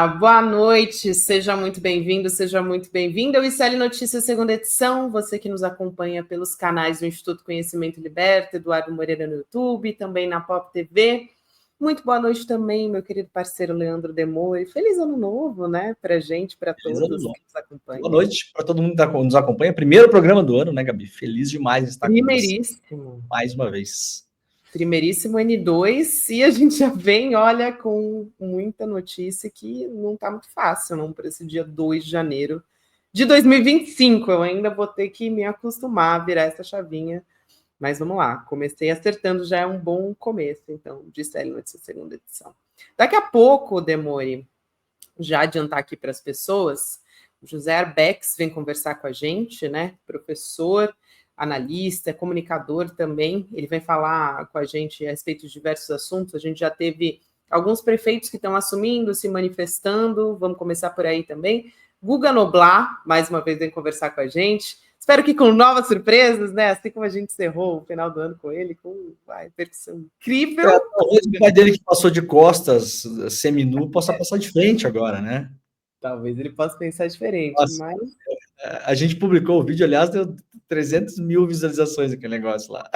boa noite, seja muito bem-vindo, seja muito bem-vinda. O ICL Notícias, segunda edição, você que nos acompanha pelos canais do Instituto Conhecimento Liberta, Eduardo Moreira no YouTube, também na Pop TV. Muito boa noite também, meu querido parceiro Leandro Demore. Feliz ano novo, né, pra gente, para todos que nos acompanham. Boa noite para todo mundo que nos acompanha. Primeiro programa do ano, né, Gabi? Feliz demais de estar com Primeiríssimo. Mais uma vez. Primeiríssimo N2, e a gente já vem, olha, com muita notícia que não está muito fácil, não, para esse dia 2 de janeiro de 2025. Eu ainda vou ter que me acostumar a virar essa chavinha, mas vamos lá. Comecei acertando, já é um bom começo, então, de ICL Notícias, segunda edição. Daqui a pouco, Demore, já adiantar aqui para as pessoas, o José Arbex vem conversar com a gente, né, professor, analista, comunicador também. Ele vem falar com a gente a respeito de diversos assuntos. A gente já teve alguns prefeitos que estão assumindo, se manifestando. Vamos começar por aí também. Guga Noblar, mais uma vez, vem conversar com a gente. Espero que com novas surpresas, né? Assim como a gente encerrou o final do ano com ele, com uma percussão incrível. Talvez o pai dele que passou de costas, seminu, possa passar de frente agora, né? Talvez ele possa pensar diferente, Nossa, mas... A gente publicou o vídeo, aliás, deu 300 mil visualizações aquele negócio lá.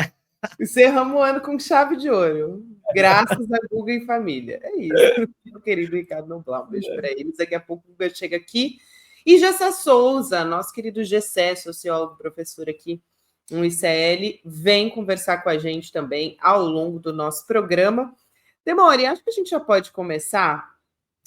Encerramos o ano com chave de ouro. Graças a Guga e família. É isso. Meu querido Ricardo Noblar, um beijo para eles. Daqui a pouco o Guga chega aqui. E Gessé Souza, nosso querido Gessé, sociólogo, professor aqui no ICL, vem conversar com a gente também ao longo do nosso programa. Demore, acho que a gente já pode começar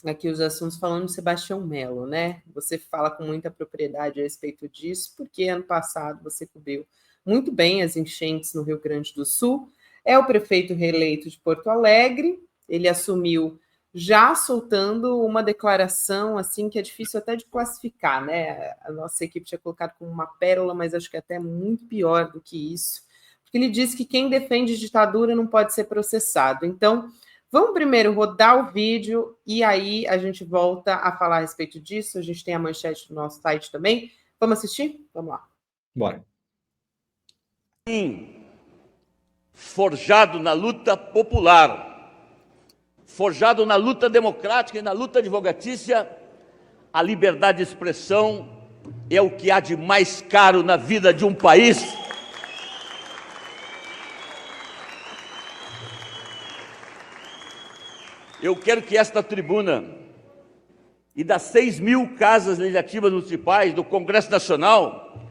aqui os assuntos falando de Sebastião Melo, né? Você fala com muita propriedade a respeito disso, porque ano passado você cobriu muito bem as enchentes no Rio Grande do Sul. É o prefeito reeleito de Porto Alegre. Ele assumiu já soltando uma declaração assim que é difícil até de classificar, né? A nossa equipe tinha colocado como uma pérola, mas acho que é até muito pior do que isso. Porque ele disse que quem defende ditadura não pode ser processado. Então, vamos primeiro rodar o vídeo e aí a gente volta a falar a respeito disso. A gente tem a manchete do nosso site também. Vamos assistir? Vamos lá. Bora. Forjado na luta popular, forjado na luta democrática e na luta advocatícia, a liberdade de expressão é o que há de mais caro na vida de um país. Eu quero que esta tribuna e das 6.000 casas legislativas municipais do Congresso Nacional,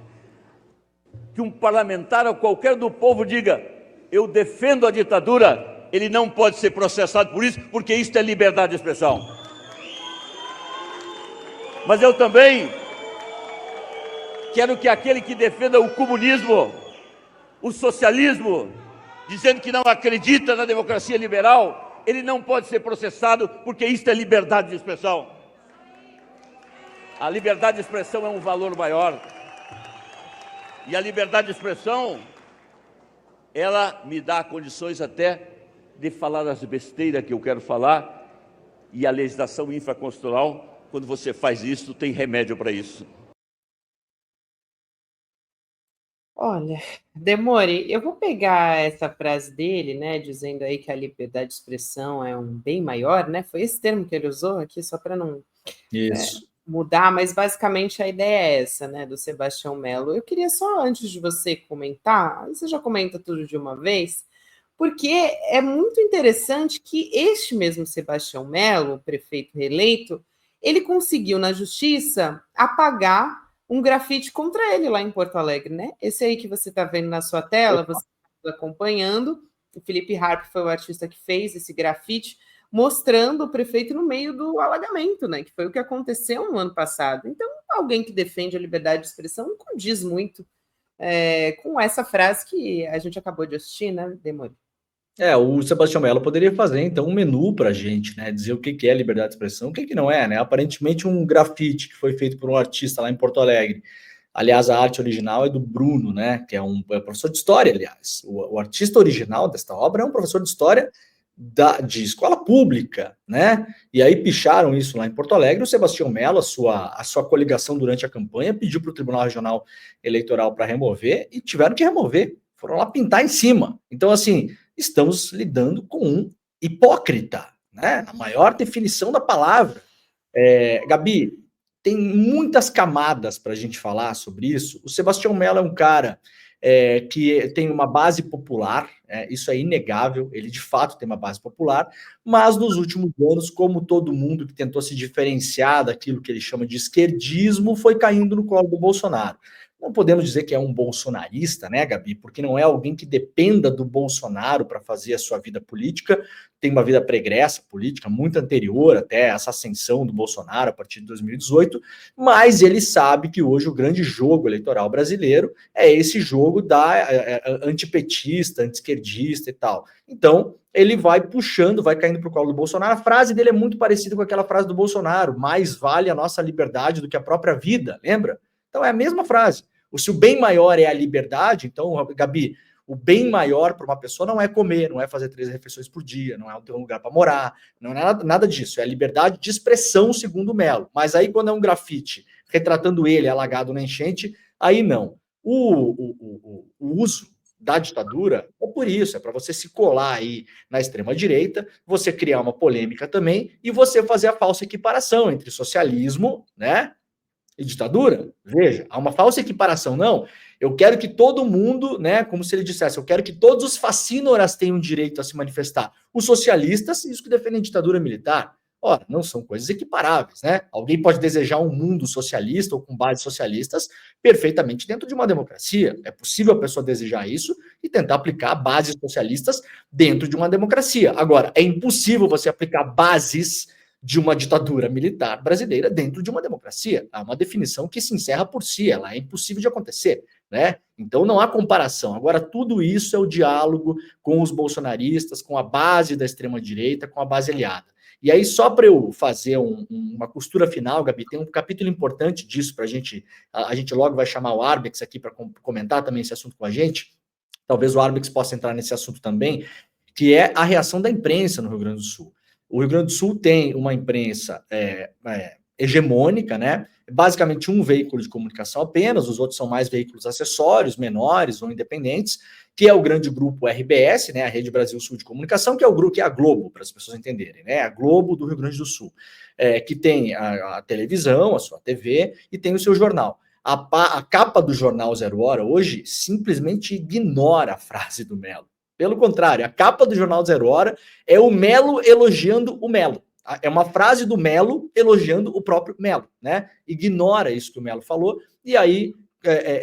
que um parlamentar ou qualquer do povo diga: eu defendo a ditadura, ele não pode ser processado por isso, porque isso é liberdade de expressão. Mas eu também quero que aquele que defenda o comunismo, o socialismo, dizendo que não acredita na democracia liberal, ele não pode ser processado, porque isso é liberdade de expressão. A liberdade de expressão é um valor maior. E a liberdade de expressão, ela me dá condições até de falar as besteiras que eu quero falar, e a legislação infraconstitucional, quando você faz isso, tem remédio para isso. Olha, Demore, eu vou pegar essa frase dele, né, dizendo aí que a liberdade de expressão é um bem maior, né? Foi esse termo que ele usou aqui, só para não mudar, mas basicamente a ideia é essa, né, do Sebastião Melo. Eu queria só, antes de você comentar, você já comenta tudo de uma vez, porque é muito interessante que este mesmo Sebastião Melo, prefeito reeleito, ele conseguiu na justiça apagar um grafite contra ele lá em Porto Alegre, né? Esse aí que você está vendo na sua tela, você está acompanhando, o Felipe Harp foi o artista que fez esse grafite, mostrando o prefeito no meio do alagamento, né? Que foi o que aconteceu no ano passado. Então, alguém que defende a liberdade de expressão não condiz muito com essa frase que a gente acabou de assistir, né, Demore? O Sebastião Melo poderia fazer, então, um menu para a gente, né? Dizer o que é liberdade de expressão, o que não é, né? Aparentemente, um grafite que foi feito por um artista lá em Porto Alegre. Aliás, a arte original é do Bruno, né? Que é um professor de história, aliás. O artista original desta obra é um professor de história de escola pública, né? E aí picharam isso lá em Porto Alegre. O Sebastião Melo, a sua coligação durante a campanha, pediu para o Tribunal Regional Eleitoral para remover e tiveram que remover. Foram lá pintar em cima. Então, assim, estamos lidando com um hipócrita, né? A maior definição da palavra. Gabi, tem muitas camadas para a gente falar sobre isso. O Sebastião Mello é um cara que tem uma base popular, isso é inegável, ele de fato tem uma base popular, mas nos últimos anos, como todo mundo que tentou se diferenciar daquilo que ele chama de esquerdismo, foi caindo no colo do Bolsonaro. Não podemos dizer que é um bolsonarista, né, Gabi? Porque não é alguém que dependa do Bolsonaro para fazer a sua vida política, tem uma vida pregressa política, muito anterior até essa ascensão do Bolsonaro a partir de 2018, mas ele sabe que hoje o grande jogo eleitoral brasileiro é esse jogo da antipetista, anti-esquerdista e tal. Então, ele vai puxando, vai caindo para o colo do Bolsonaro. A frase dele é muito parecida com aquela frase do Bolsonaro: mais vale a nossa liberdade do que a própria vida, lembra? Então é a mesma frase. Se o bem maior é a liberdade, então, Gabi, o bem maior para uma pessoa não é comer, não é fazer 3 refeições por dia, não é ter um lugar para morar, não é nada disso. É a liberdade de expressão, segundo o Mello. Mas aí, quando é um grafite retratando ele alagado na enchente, aí não. O uso da ditadura é por isso, é para você se colar aí na extrema-direita, você criar uma polêmica também e você fazer a falsa equiparação entre socialismo, né, e ditadura. Veja, há uma falsa equiparação. Não, eu quero que todo mundo, né, como se ele dissesse, eu quero que todos os facínoras tenham direito a se manifestar. Os socialistas, isso que defendem ditadura militar. Ora, não são coisas equiparáveis, né? Alguém pode desejar um mundo socialista ou com bases socialistas perfeitamente dentro de uma democracia. É possível a pessoa desejar isso e tentar aplicar bases socialistas dentro de uma democracia. Agora, é impossível você aplicar bases de uma ditadura militar brasileira dentro de uma democracia. Há uma definição que se encerra por si, ela é impossível de acontecer, né? Então não há comparação. Agora, tudo isso é o diálogo com os bolsonaristas, com a base da extrema-direita, com a base aliada. E aí, só para eu fazer uma costura final, Gabi, tem um capítulo importante disso para a gente logo vai chamar o Arbex aqui para comentar também esse assunto com a gente. Talvez o Arbex possa entrar nesse assunto também, que é a reação da imprensa no Rio Grande do Sul. O Rio Grande do Sul tem uma imprensa hegemônica, né? Basicamente um veículo de comunicação apenas, os outros são mais veículos acessórios, menores ou independentes, que é o grande grupo RBS, né? A Rede Brasil Sul de Comunicação, que é o grupo, que é a Globo, para as pessoas entenderem, né? A Globo do Rio Grande do Sul, que tem a televisão, a sua TV e tem o seu jornal. A capa do jornal Zero Hora hoje simplesmente ignora a frase do Mello. Pelo contrário, a capa do jornal Zero Hora é o Mello elogiando o Mello. É uma frase do Mello elogiando o próprio Mello, né? Ignora isso que o Mello falou, e aí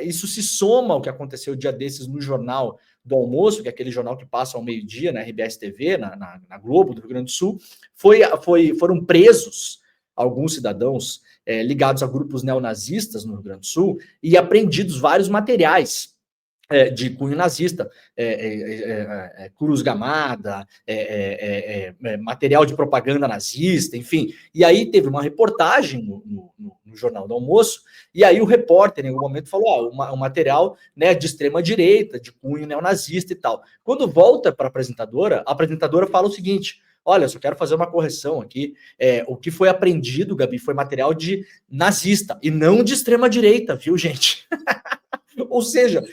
isso se soma ao que aconteceu dia desses no Jornal do Almoço, que é aquele jornal que passa ao meio-dia na RBS TV, na Globo do Rio Grande do Sul. Foram presos alguns cidadãos ligados a grupos neonazistas no Rio Grande do Sul e apreendidos vários materiais de cunho nazista, cruz gamada, material de propaganda nazista, enfim. E aí teve uma reportagem no Jornal do Almoço, e aí o repórter, em algum momento, falou: o material, né, de extrema-direita, de cunho neonazista e tal. Quando volta para a apresentadora fala o seguinte: olha, só quero fazer uma correção aqui. O que foi apreendido, Gabi, foi material de nazista e não de extrema-direita, viu, gente? Ou seja,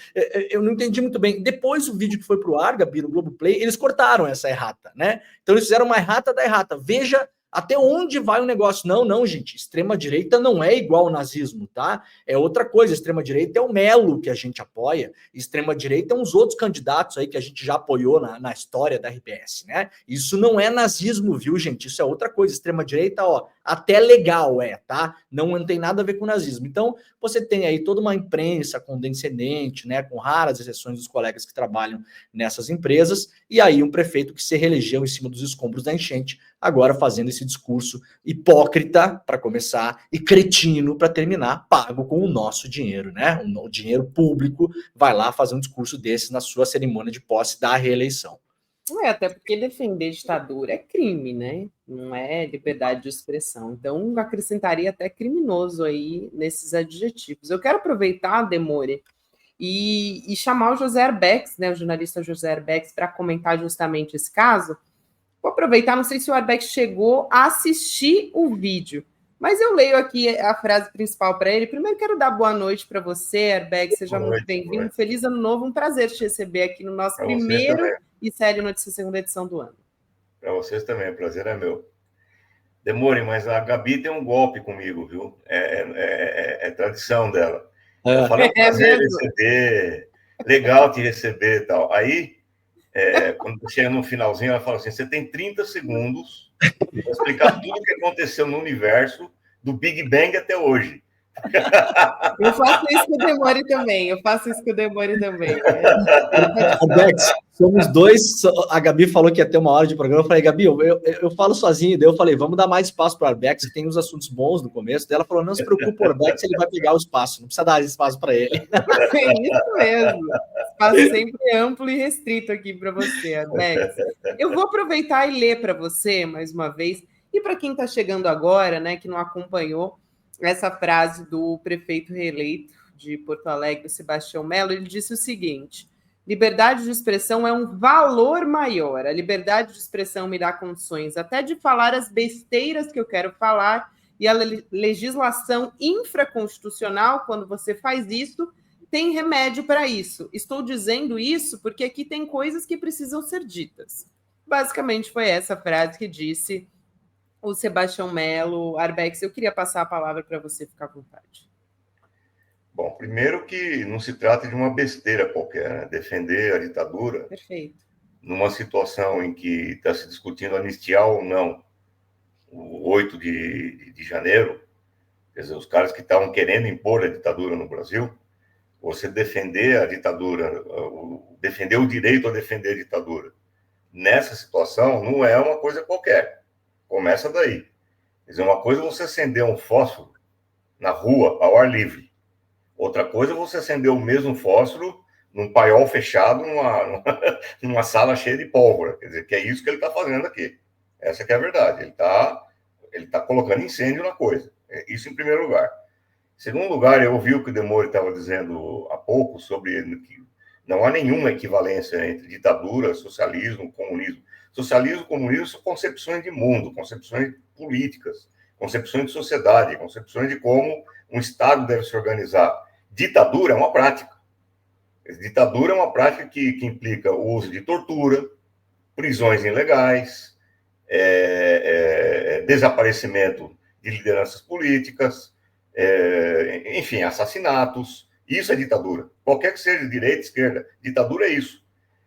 eu não entendi muito bem. Depois, o vídeo que foi pro ar, Gabi, no Globoplay, eles cortaram essa errata, né? Então, eles fizeram uma errata da errata. Veja até onde vai o negócio. Não, gente. Extrema-direita não é igual ao nazismo, tá? É outra coisa. Extrema-direita é o Mello que a gente apoia. Extrema-direita é uns outros candidatos aí que a gente já apoiou na história da RBS, né? Isso não é nazismo, viu, gente? Isso é outra coisa. Extrema-direita, ó, até legal tá? Não tem nada a ver com nazismo. Então, você tem aí toda uma imprensa condescendente, né, com raras exceções dos colegas que trabalham nessas empresas, e aí um prefeito que se reelegeu em cima dos escombros da enchente, agora fazendo esse discurso hipócrita, para começar, e cretino, para terminar, pago com o nosso dinheiro, né? O dinheiro público vai lá fazer um discurso desse na sua cerimônia de posse da reeleição. Até porque defender ditadura é crime, né? Não é liberdade de expressão. Então, acrescentaria até criminoso aí nesses adjetivos. Eu quero aproveitar, Demore, e chamar o José Arbex, né, o jornalista José Arbex, para comentar justamente esse caso. Vou aproveitar, não sei se o Arbex chegou a assistir o vídeo, mas eu leio aqui a frase principal para ele. Primeiro, quero dar boa noite para você, Arbex, seja muito bem-vindo. Feliz ano novo, um prazer te receber aqui no nosso primeiro e série Notícia Segunda edição do ano. Para vocês também, o prazer é meu. Demore, mas a Gabi tem um golpe comigo, viu? É tradição dela. Eu falei, é um prazer receber, legal te receber e tal. Aí, quando chega no finalzinho, ela fala assim, você tem 30 segundos para explicar tudo o que aconteceu no universo, do Big Bang até hoje. Eu faço isso com o Demore também. Alex, somos dois. A Gabi falou que ia ter uma hora de programa. Eu falei, Gabi, eu falo sozinho. Daí eu falei, vamos dar mais espaço para o Arbex, que tem uns assuntos bons no começo. Daí ela falou, não se preocupe, o Arbex, ele vai pegar o espaço. Não precisa dar espaço para ele. É isso mesmo. Espaço sempre amplo e restrito aqui para você, Arbex. Eu vou aproveitar e ler para você, mais uma vez, e para quem está chegando agora, né, que não acompanhou, essa frase do prefeito reeleito de Porto Alegre, Sebastião Mello. Ele disse o seguinte: liberdade de expressão é um valor maior. A liberdade de expressão me dá condições até de falar as besteiras que eu quero falar, e a legislação infraconstitucional, quando você faz isso, tem remédio para isso. Estou dizendo isso porque aqui tem coisas que precisam ser ditas. Basicamente foi essa frase que disse o Sebastião Mello. Arbex, eu queria passar a palavra para você ficar à vontade. Bom, primeiro que não se trata de uma besteira qualquer, né? Defender a ditadura. Perfeito. Numa situação em que está se discutindo anistiar ou não o 8 de janeiro, quer dizer, os caras que estavam querendo impor a ditadura no Brasil, você defender a ditadura, defender o direito a defender a ditadura, nessa situação não é uma coisa qualquer. Começa daí. Quer dizer, uma coisa é você acender um fósforo na rua, ao ar livre. Outra coisa é você acender o mesmo fósforo num paiol fechado, numa sala cheia de pólvora. Quer dizer, que é isso que ele está fazendo aqui. Essa que é a verdade. Ele tá colocando incêndio na coisa. Isso em primeiro lugar. Em segundo lugar, eu ouvi o que o Demore estava dizendo há pouco sobre que não há nenhuma equivalência entre ditadura, socialismo, comunismo. Socialismo e comunismo são concepções de mundo, concepções políticas, concepções de sociedade, concepções de como um Estado deve se organizar. Ditadura é uma prática. Ditadura é uma prática que implica o uso de tortura, prisões ilegais, desaparecimento de lideranças políticas, enfim, assassinatos. Isso é ditadura. Qualquer que seja direita, esquerda, ditadura é isso.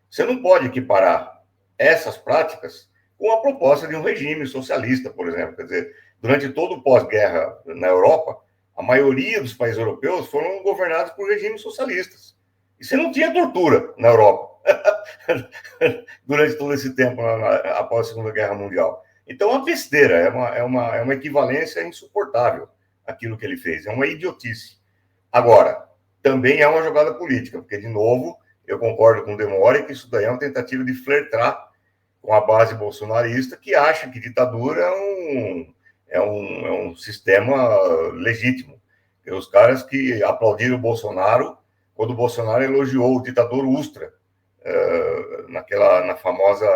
Você não pode equiparar essas práticas com a proposta de um regime socialista, por exemplo. Quer dizer, durante todo o pós-guerra na Europa, a maioria dos países europeus foram governados por regimes socialistas. E você não tinha tortura na Europa durante todo esse tempo, após a Segunda Guerra Mundial. Então, é uma besteira, é uma equivalência insuportável aquilo que ele fez. É uma idiotice. Agora, também é uma jogada política, porque, de novo, eu concordo com o Demore que isso daí é uma tentativa de flertar com a base bolsonarista, que acha que ditadura é um sistema legítimo. E os caras que aplaudiram o Bolsonaro quando o Bolsonaro elogiou o ditador Ustra, na famosa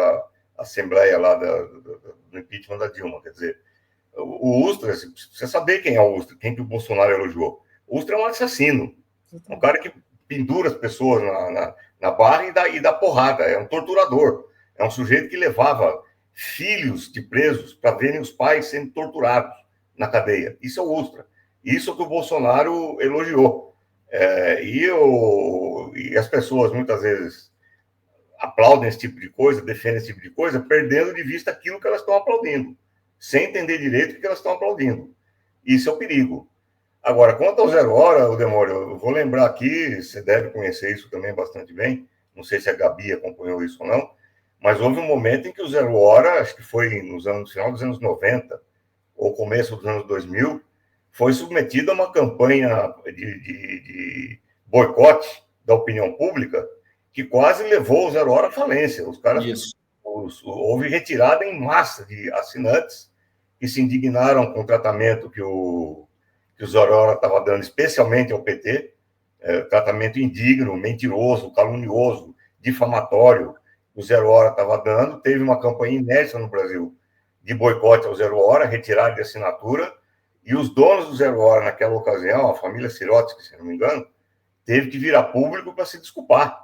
assembleia lá do impeachment da Dilma. Quer dizer, o Ustra, você sabe quem é o Ustra, quem que o Bolsonaro elogiou. O Ustra é um assassino, um cara que pendura as pessoas na barra e dá porrada, é um torturador, é um sujeito que levava filhos de presos para verem os pais sendo torturados na cadeia. Isso é o Ustra. Isso é o que o Bolsonaro elogiou. E as pessoas muitas vezes aplaudem esse tipo de coisa, defendem esse tipo de coisa, perdendo de vista aquilo que elas estão aplaudindo, sem entender direito o que elas estão aplaudindo. Isso é o perigo. Agora, quanto ao 0 hora, o Demore, eu vou lembrar aqui, você deve conhecer isso também bastante bem, não sei se a Gabi acompanhou isso ou não, mas houve um momento em que o 0 hora, acho que foi no final dos anos 90, ou começo dos anos 2000, foi submetido a uma campanha de boicote da opinião pública que quase levou o 0 hora à falência. Os caras, houve retirada em massa de assinantes que se indignaram com o tratamento que o 0 hora estava dando, especialmente ao PT, tratamento indigno, mentiroso, calunioso, difamatório, o 0 hora estava dando. Teve uma campanha inédita no Brasil de boicote ao 0 hora, retirada de assinatura, e os donos do 0 hora, naquela ocasião, a família Sirotsky, se não me engano, teve que vir a público para se desculpar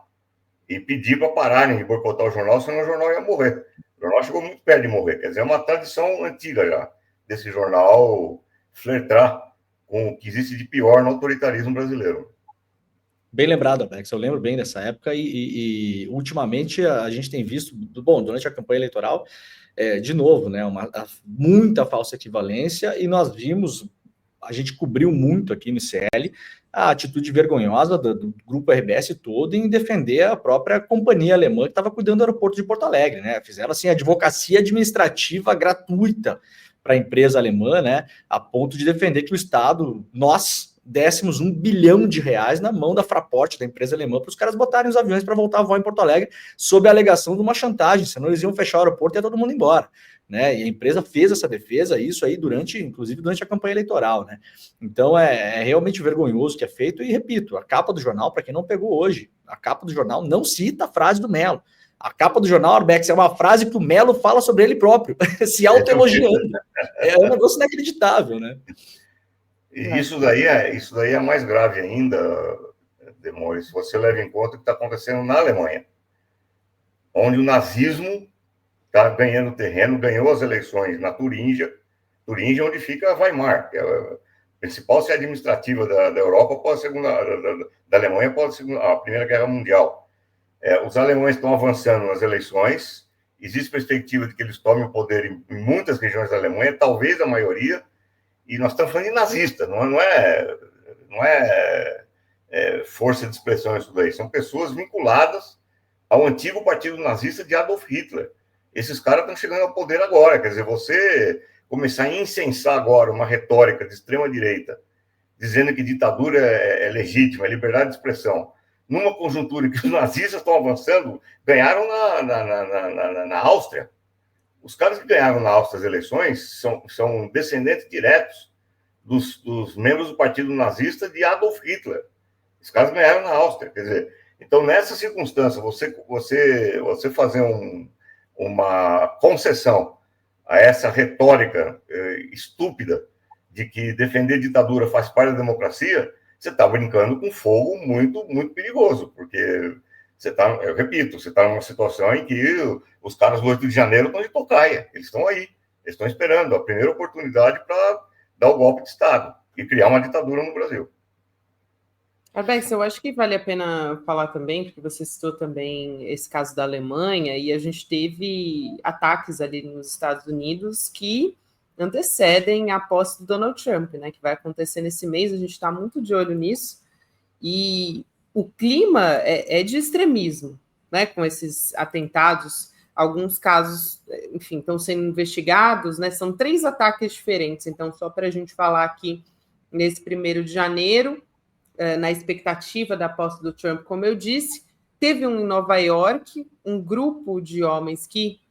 e pedir para pararem de boicotar o jornal, senão o jornal ia morrer. O jornal chegou muito perto de morrer, quer dizer, é uma tradição antiga já desse jornal flertar com o que existe de pior no autoritarismo brasileiro. Bem lembrado, Alex, eu lembro bem dessa época e ultimamente a gente tem visto, bom, durante a campanha eleitoral, de novo, né, muita falsa equivalência, e nós vimos, a gente cobriu muito aqui no ICL, a atitude vergonhosa do grupo RBS todo em defender a própria companhia alemã que estava cuidando do aeroporto de Porto Alegre, né, fizeram assim advocacia administrativa gratuita para a empresa alemã, né, a ponto de defender que o Estado, nós dessemos R$1 bilhão na mão da Fraport, da empresa alemã, para os caras botarem os aviões para voltar a voar em Porto Alegre, sob a alegação de uma chantagem, senão eles iam fechar o aeroporto e ia todo mundo embora, né? E a empresa fez essa defesa, isso aí inclusive durante a campanha eleitoral, né? Então é realmente vergonhoso o que é feito, e repito, a capa do jornal, para quem não pegou hoje, a capa do jornal não cita a frase do Mello. A capa do jornal, Arbex, é uma frase que o Mello fala sobre ele próprio, se autoelogiando. É um negócio inacreditável, né? E isso daí é mais grave ainda, Demore, se você leva em conta o que está acontecendo na Alemanha, onde o nazismo está ganhando terreno, ganhou as eleições na Turíngia, onde fica Weimar, que é a principal sede administrativa da Europa após a segunda, da Alemanha após a Primeira Guerra Mundial. Os alemães estão avançando nas eleições, existe perspectiva de que eles tomem o poder em muitas regiões da Alemanha, talvez a maioria. E nós estamos falando de nazista, não é força de expressão isso daí. São pessoas vinculadas ao antigo partido nazista de Adolf Hitler. Esses caras estão chegando ao poder agora. Quer dizer, você começar a incensar agora uma retórica de extrema-direita, dizendo que ditadura é legítima, é liberdade de expressão, numa conjuntura em que os nazistas estão avançando, ganharam na Áustria. Os caras que ganharam na Áustria as eleições são descendentes diretos dos membros do partido nazista de Adolf Hitler. Os caras ganharam na Áustria. Quer dizer, então, nessa circunstância, você fazer uma concessão a essa retórica estúpida de que defender ditadura faz parte da democracia, você está brincando com fogo muito, muito perigoso, porque eu repito, você está numa situação em que os caras do 8 de janeiro estão de tocaia, eles estão aí, eles estão esperando a primeira oportunidade para dar o golpe de Estado e criar uma ditadura no Brasil. Arbex, eu acho que vale a pena falar também, porque você citou também esse caso da Alemanha, e a gente teve ataques ali nos Estados Unidos que antecedem a posse do Donald Trump, né, que vai acontecer nesse mês, a gente está muito de olho nisso, e o clima é de extremismo, né, com esses atentados. Alguns casos, enfim, estão sendo investigados, né, são 3 ataques diferentes, então só para a gente falar aqui, nesse 1º de janeiro, na expectativa da posse do Trump, como eu disse, teve um em Nova York, um grupo de homens que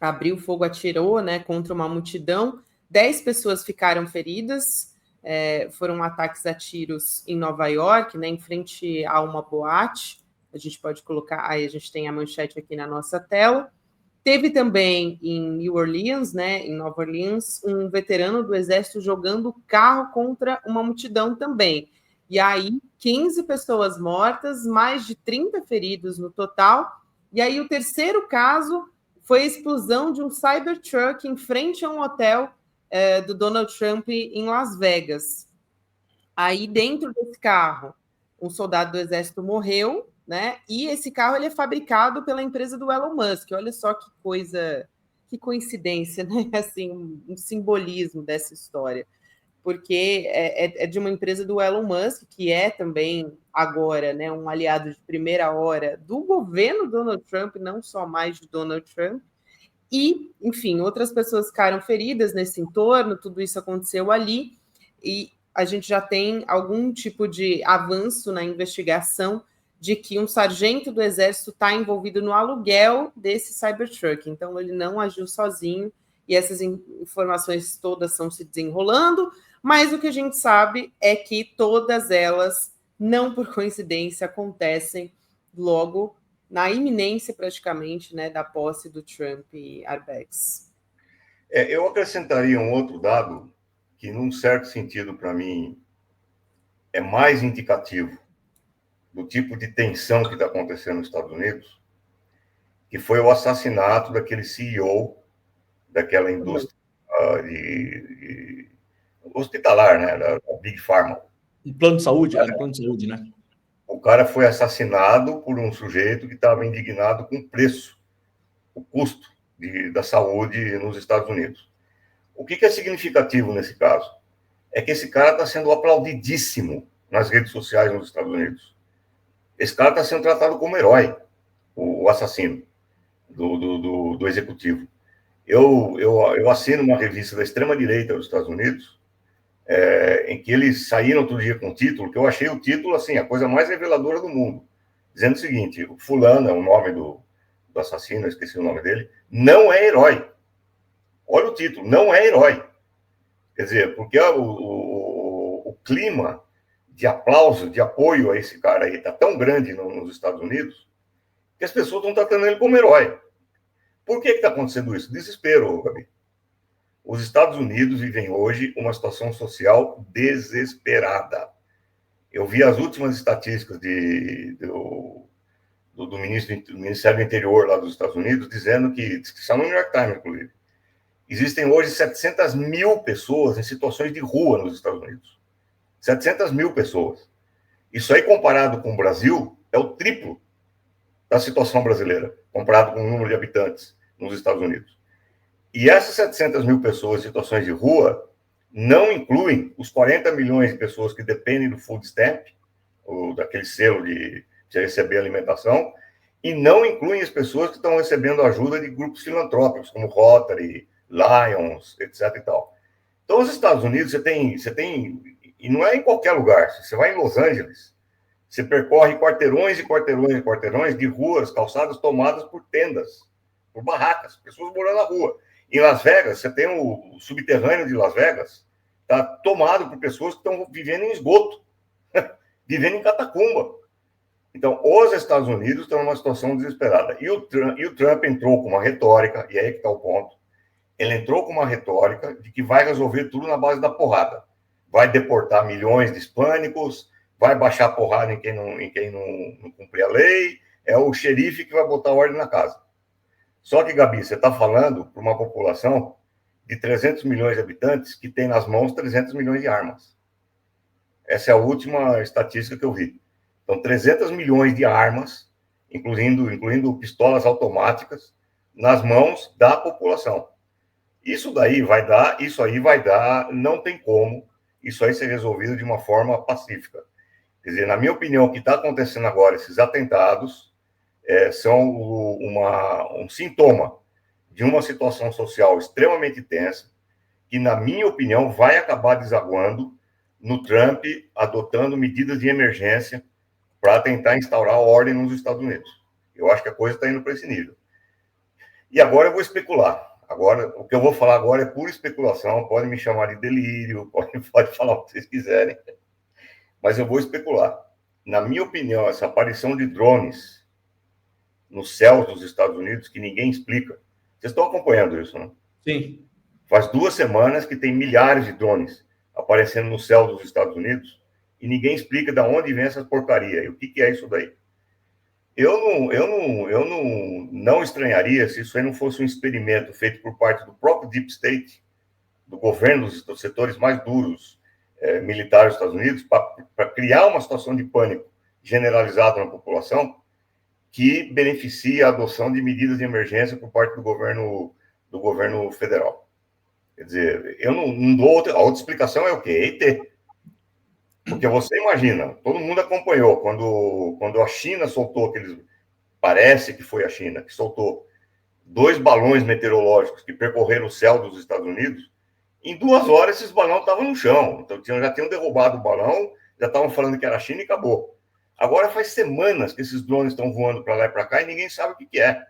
abriu fogo, atirou, né, contra uma multidão, 10 pessoas ficaram feridas, foram ataques a tiros em Nova York, né, em frente a uma boate. A gente pode colocar, aí a gente tem a manchete aqui na nossa tela. Teve também em New Orleans, né, em Nova Orleans, um veterano do exército jogando carro contra uma multidão também. E aí, 15 pessoas mortas, mais de 30 feridos no total. E aí, o terceiro caso foi a explosão de um Cybertruck em frente a um hotel do Donald Trump em Las Vegas. Aí, dentro desse carro, um soldado do exército morreu, né? E esse carro ele é fabricado pela empresa do Elon Musk. Olha só que coisa, que coincidência, né? Assim, um simbolismo dessa história. Porque é de uma empresa do Elon Musk, que é também agora, né, um aliado de primeira hora do governo Donald Trump, não só mais de Donald Trump. E, enfim, outras pessoas ficaram feridas nesse entorno, tudo isso aconteceu ali, e a gente já tem algum tipo de avanço na investigação de que um sargento do Exército está envolvido no aluguel desse Cybertruck. Então, ele não agiu sozinho, e essas informações todas estão se desenrolando, mas o que a gente sabe é que todas elas, não por coincidência, acontecem logo na iminência, praticamente, né, da posse do Trump e Arbex. Eu acrescentaria um outro dado que, num certo sentido, para mim, é mais indicativo do tipo de tensão que está acontecendo nos Estados Unidos, que foi o assassinato daquele CEO daquela indústria hospitalar, né, da Big Pharma. Um plano de saúde, era um plano de saúde, né? O cara foi assassinado por um sujeito que estava indignado com o preço, o custo da saúde nos Estados Unidos. O que é significativo nesse caso? É que esse cara está sendo aplaudidíssimo nas redes sociais nos Estados Unidos. Esse cara está sendo tratado como herói, o assassino do executivo. Eu assino uma revista da extrema-direita dos Estados Unidos, em que eles saíram outro dia com um título, que eu achei o título, assim, a coisa mais reveladora do mundo, dizendo o seguinte: o fulano, é o nome do assassino, eu esqueci o nome dele, não é herói. Olha o título, não é herói. Quer dizer, porque o clima de aplauso, de apoio a esse cara aí está tão grande nos Estados Unidos, que as pessoas estão tratando ele como herói. Por que está acontecendo isso? Desespero, Gabi. Os Estados Unidos vivem hoje uma situação social desesperada. Eu vi as últimas estatísticas do Ministério do Interior lá dos Estados Unidos, dizendo que são no New York Times, inclusive, existem hoje 700 mil pessoas em situações de rua nos Estados Unidos. 700 mil pessoas. Isso aí, comparado com o Brasil, é o triplo da situação brasileira, comparado com o número de habitantes nos Estados Unidos. E essas 700 mil pessoas em situações de rua não incluem os 40 milhões de pessoas que dependem do food stamp, ou daquele selo de receber alimentação, e não incluem as pessoas que estão recebendo ajuda de grupos filantrópicos, como Rotary, Lions, etc. e tal. Então, os Estados Unidos, você tem, e não é em qualquer lugar, você vai em Los Angeles, você percorre quarteirões e quarteirões e quarteirões de ruas, calçadas tomadas por tendas, por barracas, pessoas morando na rua. Em Las Vegas, você tem o subterrâneo de Las Vegas, está tomado por pessoas que estão vivendo em esgoto, vivendo em catacumba. Então, os Estados Unidos estão numa situação desesperada. E o Trump entrou com uma retórica, e aí que está o ponto, ele entrou com uma retórica de que vai resolver tudo na base da porrada. Vai deportar milhões de hispânicos, vai baixar a porrada em quem não cumprir a lei, é o xerife que vai botar ordem na casa. Só que, Gabi, você está falando para uma população de 300 milhões de habitantes que tem nas mãos 300 milhões de armas. Essa é a última estatística que eu vi. Então, 300 milhões de armas, incluindo pistolas automáticas, nas mãos da população. Isso aí vai dar, não tem como isso aí ser resolvido de uma forma pacífica. Quer dizer, na minha opinião, o que está acontecendo agora, esses atentados, são um sintoma de uma situação social extremamente tensa, que, na minha opinião, vai acabar desaguando no Trump adotando medidas de emergência para tentar instaurar a ordem nos Estados Unidos. Eu acho que a coisa está indo para esse nível. E agora eu vou especular. Agora, o que eu vou falar agora é pura especulação, podem me chamar de delírio, pode falar o que vocês quiserem, mas eu vou especular. Na minha opinião, essa aparição de drones nos céus dos Estados Unidos, que ninguém explica. Vocês estão acompanhando isso, né? Sim. Faz 2 semanas que tem milhares de drones aparecendo no céu dos Estados Unidos e ninguém explica de onde vem essa porcaria e o que é isso daí. Eu não estranharia se isso aí não fosse um experimento feito por parte do próprio Deep State, do governo dos setores mais duros militares dos Estados Unidos, para criar uma situação de pânico generalizado na população que beneficia a adoção de medidas de emergência por parte do governo federal. Quer dizer, eu não dou outra explicação, é o quê? ET. Porque você imagina, todo mundo acompanhou, quando a China soltou parece que foi a China, que soltou 2 balões meteorológicos que percorreram o céu dos Estados Unidos, em 2 horas esses balões estavam no chão. Então já tinham derrubado o balão, já estavam falando que era a China e acabou. Agora faz semanas que esses drones estão voando para lá e para cá e ninguém sabe o que é.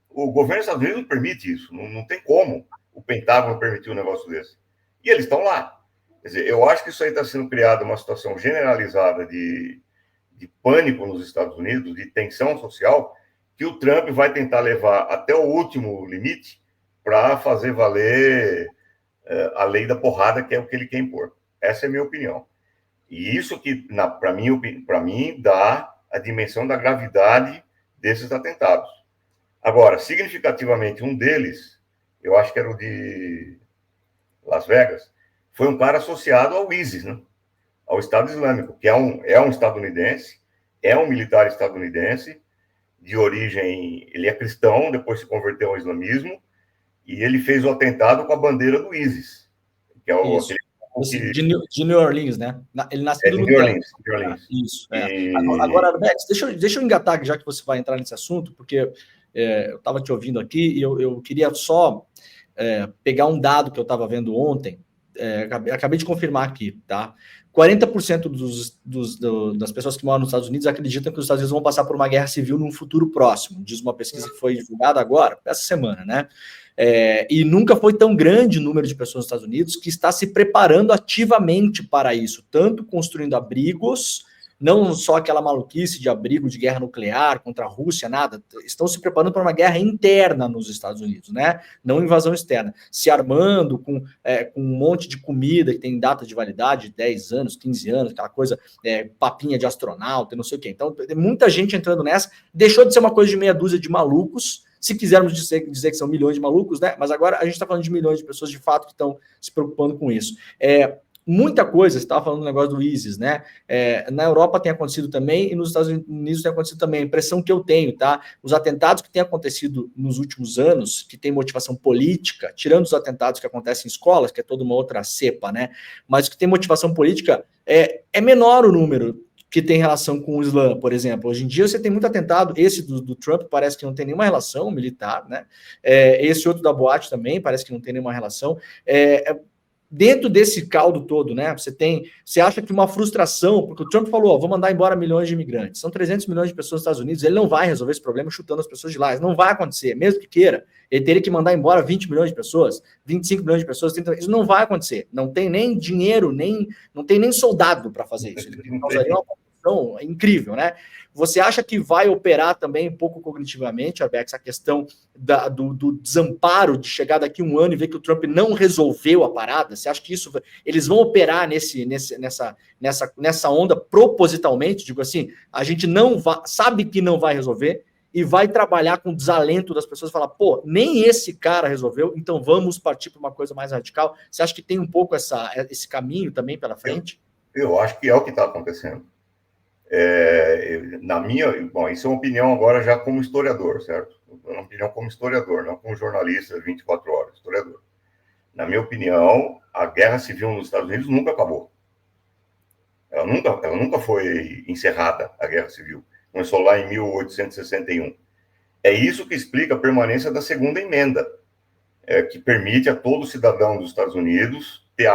O governo dos Estados Unidos não permite isso, não tem como o Pentágono permitir um negócio desse. E eles estão lá. Quer dizer, eu acho que isso aí está sendo criado uma situação generalizada de pânico nos Estados Unidos, de tensão social, que o Trump vai tentar levar até o último limite para fazer valer a lei da porrada, que é o que ele quer impor. Essa é a minha opinião. E isso que, para mim, dá a dimensão da gravidade desses atentados. Agora, significativamente, um deles, eu acho que era o de Las Vegas, foi um cara associado ao ISIS, né? Ao Estado Islâmico, que é um estadunidense, é um militar estadunidense, de origem, ele é cristão, depois se converteu ao islamismo, e ele fez o atentado com a bandeira do ISIS, que é o... De New Orleans, né? Ele nasceu no Orleans. Isso. Agora, Arbex, deixa eu engatar, já que você vai entrar nesse assunto, porque eu estava te ouvindo aqui e eu queria só pegar um dado que eu estava vendo ontem, acabei de confirmar aqui, tá? 40% das pessoas que moram nos Estados Unidos acreditam que os Estados Unidos vão passar por uma guerra civil num futuro próximo, diz uma pesquisa que foi divulgada agora, essa semana, né? E nunca foi tão grande o número de pessoas nos Estados Unidos que está se preparando ativamente para isso, tanto construindo abrigos, não só aquela maluquice de abrigo de guerra nuclear contra a Rússia, nada, estão se preparando para uma guerra interna nos Estados Unidos, né? Não invasão externa, se armando com um monte de comida que tem data de validade de 10 anos, 15 anos, aquela coisa, papinha de astronauta, não sei o quê. Então, tem muita gente entrando nessa, deixou de ser uma coisa de meia dúzia de malucos, se quisermos dizer que são milhões de malucos, né? Mas agora a gente está falando de milhões de pessoas de fato que estão se preocupando com isso. Muita coisa, você estava falando do negócio do ISIS, né? Na Europa tem acontecido também e nos Estados Unidos tem acontecido também. A impressão que eu tenho, tá? Os atentados que têm acontecido nos últimos anos, que tem motivação política, tirando os atentados que acontecem em escolas, que é toda uma outra cepa, né? Mas que tem motivação política, é menor o número que tem relação com o Islã, por exemplo. Hoje em dia você tem muito atentado, esse do Trump parece que não tem nenhuma relação militar, né? Esse outro da boate também parece que não tem nenhuma relação. Dentro desse caldo todo, né? Você acha que uma frustração, porque o Trump falou, vou mandar embora milhões de imigrantes, são 300 milhões de pessoas nos Estados Unidos, ele não vai resolver esse problema chutando as pessoas de lá, isso não vai acontecer, mesmo que queira, ele teria que mandar embora 20 milhões de pessoas, 25 milhões de pessoas, 30, isso não vai acontecer, não tem nem dinheiro, não tem nem soldado para fazer isso, ele causaria uma confusão incrível, né? Você acha que vai operar também um pouco cognitivamente, Arbex, a questão do desamparo de chegar daqui um ano e ver que o Trump não resolveu a parada? Você acha que eles vão operar nessa onda propositalmente? Digo assim, a gente sabe que não vai resolver e vai trabalhar com o desalento das pessoas e falar, pô, nem esse cara resolveu, então vamos partir para uma coisa mais radical. Você acha que tem um pouco esse caminho também pela frente? Eu acho que é o que está acontecendo. Bom, isso é uma opinião agora já como historiador, certo? Uma opinião como historiador, não como jornalista 24 horas, historiador. Na minha opinião, a guerra civil nos Estados Unidos nunca acabou. Ela nunca foi encerrada, a guerra civil. Começou lá em 1861. É isso que explica a permanência da segunda emenda, que permite a todo cidadão dos Estados Unidos ter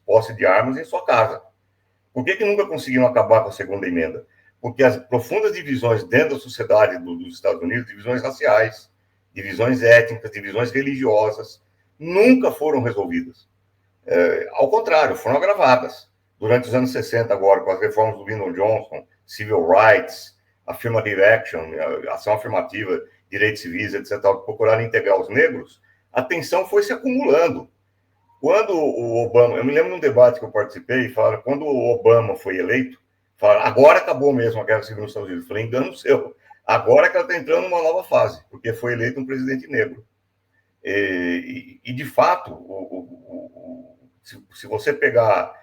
posse de armas em sua casa. Por que nunca conseguiram acabar com a segunda emenda? Porque as profundas divisões dentro da sociedade dos Estados Unidos, divisões raciais, divisões étnicas, divisões religiosas, nunca foram resolvidas. Ao contrário, foram agravadas. Durante os anos 60, agora, com as reformas do Lyndon Johnson, Civil Rights, Affirmative Action, ação afirmativa, direitos civis, etc., que procuraram integrar os negros, a tensão foi se acumulando. Quando o Obama, eu me lembro num debate que eu participei, falaram, quando o Obama foi eleito, falaram, agora acabou mesmo a guerra civil nos Estados Unidos. Eu falei, engano seu, agora que ela está entrando numa nova fase, porque foi eleito um presidente negro. E de fato, se você pegar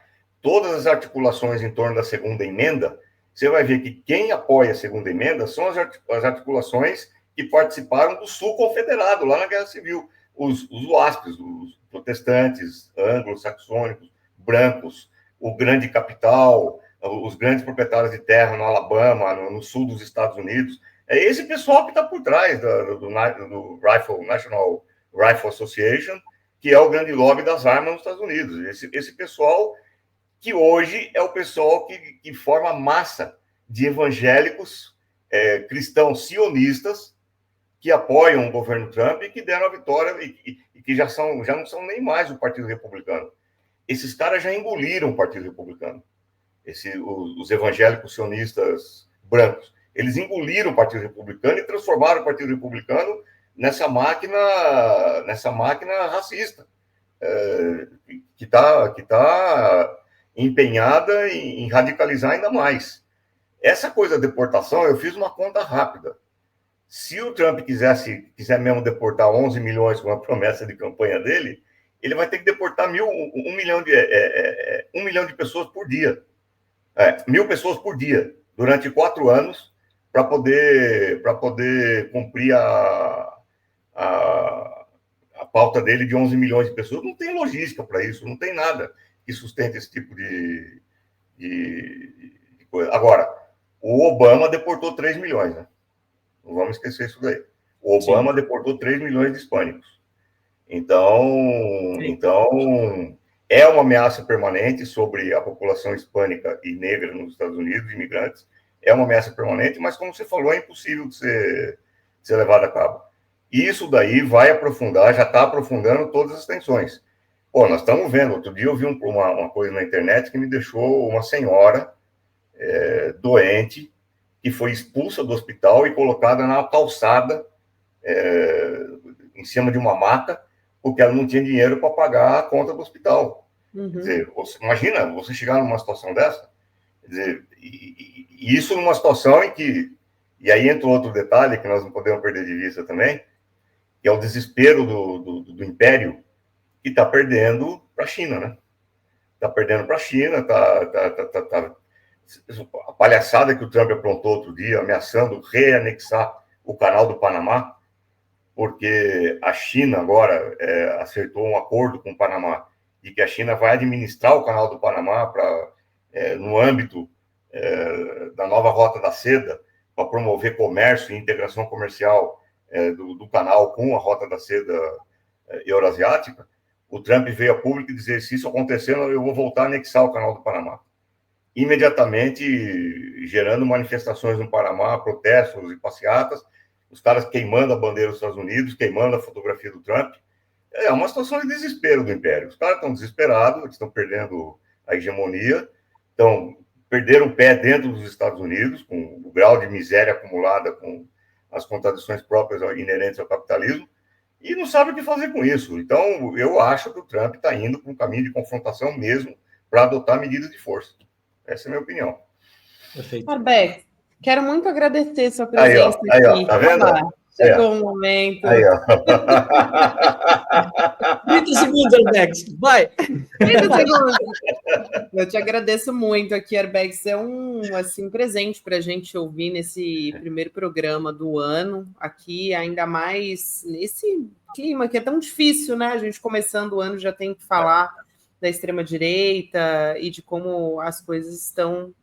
todas as articulações em torno da segunda emenda, você vai ver que quem apoia a segunda emenda são as articulações que participaram do Sul Confederado, lá na Guerra Civil. Os WASPs, os protestantes, anglo-saxônicos, brancos, o grande capital, os grandes proprietários de terra no Alabama, no sul dos Estados Unidos. É esse pessoal que está por trás do National Rifle Association, que é o grande lobby das armas nos Estados Unidos. Esse pessoal que hoje é o pessoal que forma a massa de evangélicos cristãos sionistas que apoiam o governo Trump e que deram a vitória e que já não são nem mais o Partido Republicano. Esses caras já engoliram o Partido Republicano. Os evangélicos sionistas brancos. Eles engoliram o Partido Republicano e transformaram o Partido Republicano nessa máquina racista, que tá empenhada em radicalizar ainda mais. Essa coisa da deportação, eu fiz uma conta rápida. Se o Trump quiser mesmo deportar 11 milhões com a promessa de campanha dele, ele vai ter que deportar 1 milhão de pessoas por dia. 1.000 pessoas por dia, durante 4 anos, para poder cumprir a pauta dele de 11 milhões de pessoas. Não tem logística para isso, não tem nada que sustente esse tipo de coisa. Agora, o Obama deportou 3 milhões, né? Não vamos esquecer isso daí. O Obama deportou 3 milhões de hispânicos. Então, é uma ameaça permanente sobre a população hispânica e negra nos Estados Unidos, imigrantes. É uma ameaça permanente, mas, como você falou, é impossível de ser levado a cabo. E isso daí vai aprofundar, já está aprofundando todas as tensões. Pô, nós estamos vendo, outro dia eu vi uma coisa na internet que me deixou uma senhora doente, que foi expulsa do hospital e colocada na calçada, em cima de uma maca, porque ela não tinha dinheiro para pagar a conta do hospital. Quer dizer, imagina você chegar numa situação dessa, quer dizer, e isso numa situação em que, e aí entra outro detalhe que nós não podemos perder de vista também, que é o desespero do império, que está perdendo para a China, né? Está perdendo para a China, a palhaçada que o Trump aprontou outro dia, ameaçando reanexar o canal do Panamá, porque a China agora acertou um acordo com o Panamá de que a China vai administrar o canal do Panamá no âmbito da nova Rota da Seda, para promover comércio e integração comercial do canal com a Rota da Seda euroasiática. O Trump veio a público dizer: se isso acontecer, eu vou voltar a anexar o canal do Panamá. Imediatamente gerando manifestações no Panamá, protestos e passeatas, os caras queimando a bandeira dos Estados Unidos, queimando a fotografia do Trump. É uma situação de desespero do império. Os caras estão desesperados, eles estão perdendo a hegemonia, perderam o pé dentro dos Estados Unidos, com o grau de miséria acumulada, com as contradições próprias inerentes ao capitalismo, e não sabe o que fazer com isso. Então, eu acho que o Trump está indo para um caminho de confrontação mesmo, para adotar medidas de força. Essa é a minha opinião. Perfeito. Arbex, quero muito agradecer sua presença aí, aqui. Tá vendo? Chegou um momento. Aí, ó. 30 segundos, Arbex. Vai! 30 segundos. Eu te agradeço muito aqui, Arbex. É um presente para a gente ouvir nesse primeiro programa do ano, aqui, ainda mais nesse clima que é tão difícil, né? A gente começando o ano já tem que falar da extrema-direita e de como as coisas estão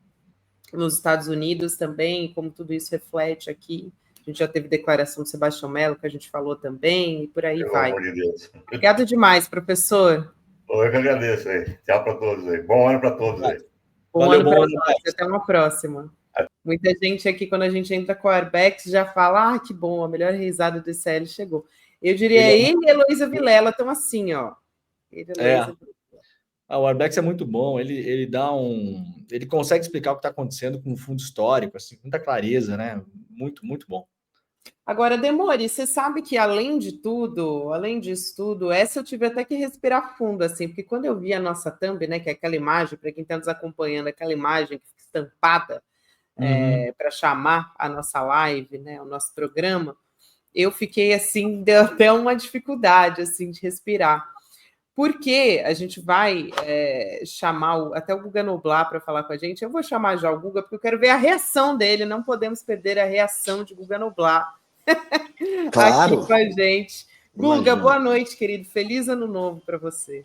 nos Estados Unidos também, como tudo isso reflete aqui. A gente já teve declaração do Sebastião Mello, que a gente falou também, e por aí vai. Pelo amor de Deus. Obrigado demais, professor. Eu que agradeço aí. Tchau para todos aí. Bom ano para todos aí. Bom ano para todos. Até uma próxima. Muita gente aqui, quando a gente entra com o Arbex, já fala: que bom, a melhor risada do ICL chegou. Eu diria, ele e Heloísa Vilela estão assim, ó. O Arbex é muito bom, ele consegue explicar o que está acontecendo com o fundo histórico, assim, com muita clareza, né? Muito, muito bom. Agora, Demori, você sabe que além disso tudo, essa eu tive até que respirar fundo, assim, porque quando eu vi a nossa thumb, né, que é aquela imagem, para quem está nos acompanhando, aquela imagem que fica estampada para chamar a nossa live, né, o nosso programa, eu fiquei assim, deu até uma dificuldade assim de respirar. Porque a gente vai chamar até o Guga Noblar para falar com a gente. Eu vou chamar já o Guga, porque eu quero ver a reação dele. Não podemos perder a reação de Guga Noblar claro. Aqui com a gente. Guga, boa noite, querido. Feliz ano novo para você.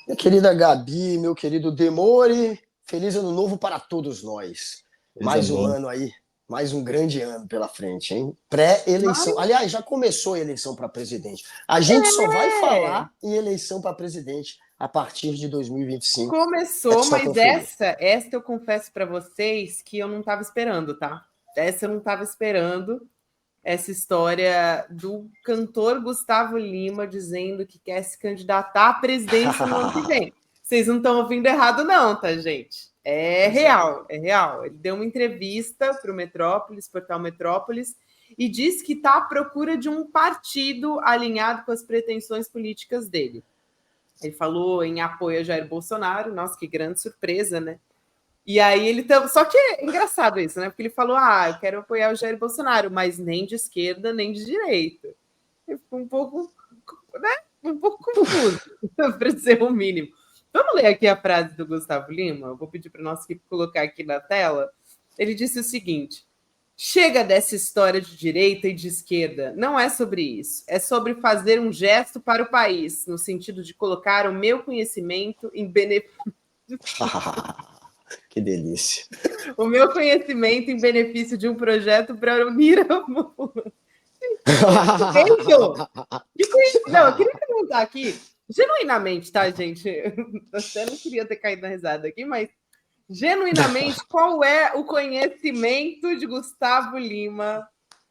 Minha querida Gabi, meu querido Demori, feliz ano novo para todos nós. Mais um ano aí, mais um grande ano pela frente, hein? Pré-eleição. Aliás, já começou a eleição para presidente. A gente só vai falar em eleição para presidente a partir de 2025. Começou, mas essa eu confesso para vocês que eu não estava esperando, tá? Essa eu não estava esperando. Essa história do cantor Gustavo Lima dizendo que quer se candidatar à presidência no ano que vem. Vocês não estão ouvindo errado, não, tá, gente? É real. Ele deu uma entrevista para o Metrópolis, portal Metrópolis, e disse que está à procura de um partido alinhado com as pretensões políticas dele. Ele falou em apoio a Jair Bolsonaro, nossa, que grande surpresa, né? E aí ele... Só que é engraçado isso, né? Porque ele falou, eu quero apoiar o Jair Bolsonaro, mas nem de esquerda, nem de direita. Ele ficou um pouco... né? um pouco confuso, para ser o mínimo. Vamos ler aqui a frase do Gustavo Lima? Eu vou pedir para a nossa equipe colocar aqui na tela. Ele disse o seguinte: chega dessa história de direita e de esquerda. Não é sobre isso. É sobre fazer um gesto para o país, no sentido de colocar o meu conhecimento em benefício. Que delícia. O meu conhecimento em benefício de um projeto para unir a população. Não, eu queria perguntar aqui, genuinamente, tá, gente? Eu até não queria ter caído na risada aqui, mas genuinamente, qual é o conhecimento de Gustavo Lima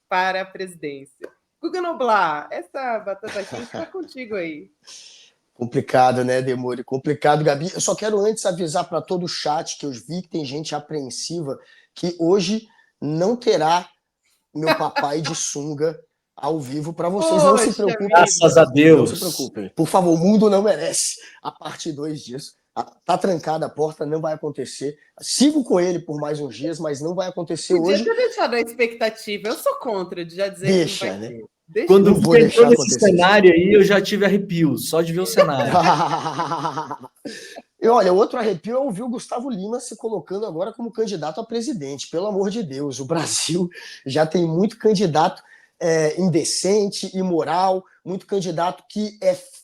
para a presidência? Guga Noblar, essa batata quente está contigo aí. Complicado, né, Demore? Complicado, Gabi. Eu só quero antes avisar para todo o chat, que eu vi que tem gente apreensiva, que hoje não terá meu papai de sunga ao vivo para vocês. Não se preocupem. Graças a Deus. Não se preocupem. Por favor, o mundo não merece a parte 2 disso. Tá trancada a porta, não vai acontecer. Sigo com ele por mais uns dias, mas não vai acontecer Podia hoje. ter deixado a expectativa. Eu sou contra de já dizer Deixa, que não vai né? ter. Deixa. Quando vou entrou deixar nesse acontecer. cenário aí, eu já tive arrepios, só de ver o cenário. E olha, outro arrepio é ouvir o Gustavo Lima se colocando agora como candidato a presidente. Pelo amor de Deus, o Brasil já tem muito candidato indecente, imoral, muito candidato que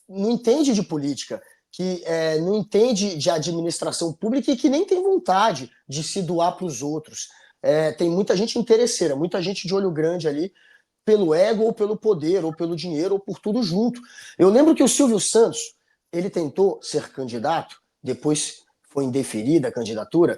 não entende de política, que não entende de administração pública e que nem tem vontade de se doar para os outros. Tem muita gente interesseira, muita gente de olho grande ali, pelo ego ou pelo poder, ou pelo dinheiro, ou por tudo junto. Eu lembro que o Silvio Santos, ele tentou ser candidato, depois foi indeferida a candidatura.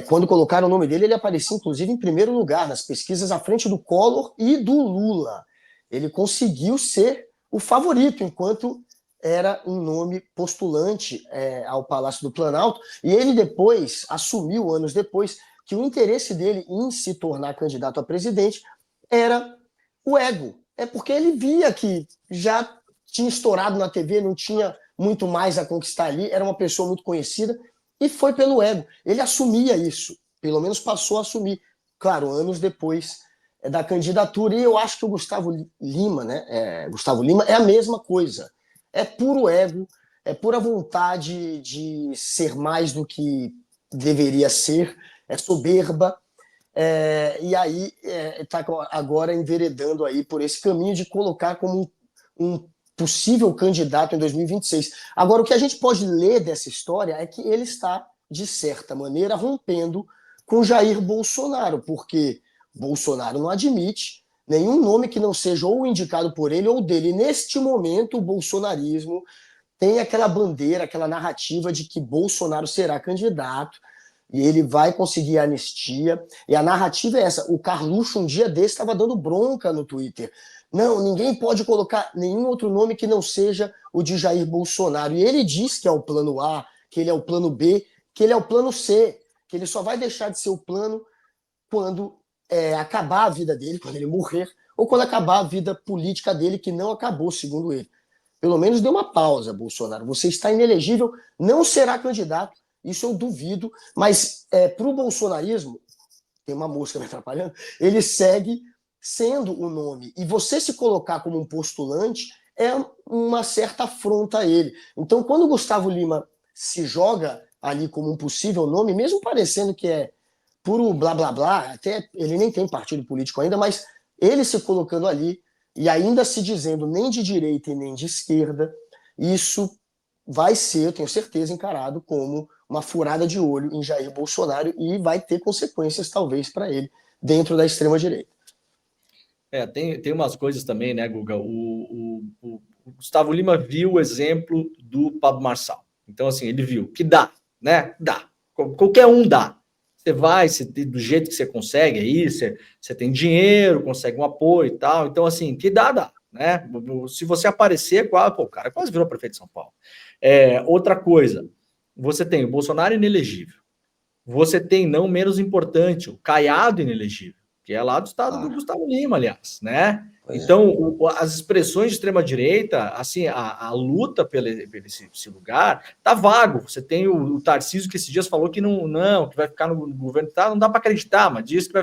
Quando colocaram o nome dele, ele aparecia, inclusive, em primeiro lugar nas pesquisas à frente do Collor e do Lula. Ele conseguiu ser o favorito, enquanto era um nome postulante ao Palácio do Planalto, e ele depois assumiu, anos depois, que o interesse dele em se tornar candidato a presidente era o ego. É porque ele via que já tinha estourado na TV, não tinha muito mais a conquistar ali, era uma pessoa muito conhecida, e foi pelo ego. Ele assumia isso, pelo menos passou a assumir, claro, anos depois da candidatura, e eu acho que o Gustavo Lima, Gustavo Lima é a mesma coisa. É puro ego, é pura vontade de ser mais do que deveria ser, é soberba, e aí está agora enveredando aí por esse caminho de colocar como um possível candidato em 2026. Agora, o que a gente pode ler dessa história é que ele está, de certa maneira, rompendo com Jair Bolsonaro, porque Bolsonaro não admite nenhum nome que não seja ou indicado por ele ou dele. E neste momento, o bolsonarismo tem aquela bandeira, aquela narrativa de que Bolsonaro será candidato e ele vai conseguir a anistia. E a narrativa é essa. O Carluxo, um dia desse, estava dando bronca no Twitter. Não, ninguém pode colocar nenhum outro nome que não seja o de Jair Bolsonaro. E ele diz que é o plano A, que ele é o plano B, que ele é o plano C, que ele só vai deixar de ser o plano quando acabar a vida dele, quando ele morrer, ou quando acabar a vida política dele, que não acabou, segundo ele. Pelo menos deu uma pausa, Bolsonaro. Você está inelegível, não será candidato, isso eu duvido, mas para o bolsonarismo, tem uma mosca me atrapalhando, ele segue sendo o nome. E você se colocar como um postulante é uma certa afronta a ele. Então, quando o Gustavo Lima se joga ali como um possível nome, mesmo parecendo que é puro blá blá blá, até ele nem tem partido político ainda, mas ele se colocando ali e ainda se dizendo nem de direita e nem de esquerda, isso vai ser, eu tenho certeza, encarado como uma furada de olho em Jair Bolsonaro e vai ter consequências, talvez, para ele, dentro da extrema-direita. Tem umas coisas também, né, Guga? O Gustavo Lima viu o exemplo do Pablo Marçal. Então, assim, ele viu que dá, né? Dá. Qualquer um dá. Você vai, do jeito que você consegue aí, você tem dinheiro, consegue um apoio e tal. Então, assim, que dá, né? Se você aparecer, o cara quase virou prefeito de São Paulo. Outra coisa, você tem o Bolsonaro inelegível. Você tem, não menos importante, o Caiado inelegível. que é lá do estado do Gustavo Lima, aliás, né? Então, as expressões de extrema-direita, assim, a luta pelo esse lugar, tá vago. Você tem o Tarcísio, que esses dias falou que não que vai ficar no governo, tá? Não dá para acreditar, mas diz que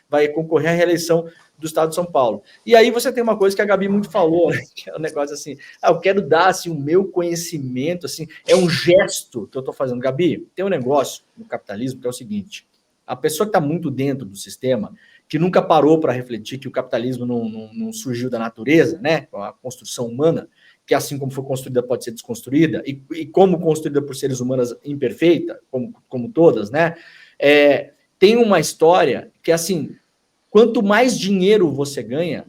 vai concorrer à reeleição do estado de São Paulo. E aí você tem uma coisa que a Gabi muito falou, né? Que é um negócio assim, eu quero dar assim, o meu conhecimento, assim, é um gesto que eu tô fazendo. Gabi, tem um negócio no capitalismo que é o seguinte, a pessoa que está muito dentro do sistema, que nunca parou para refletir que o capitalismo não surgiu da natureza, né? A construção humana, que assim como foi construída pode ser desconstruída, e como construída por seres humanos imperfeita, como todas, né? Tem uma história que, assim, quanto mais dinheiro você ganha,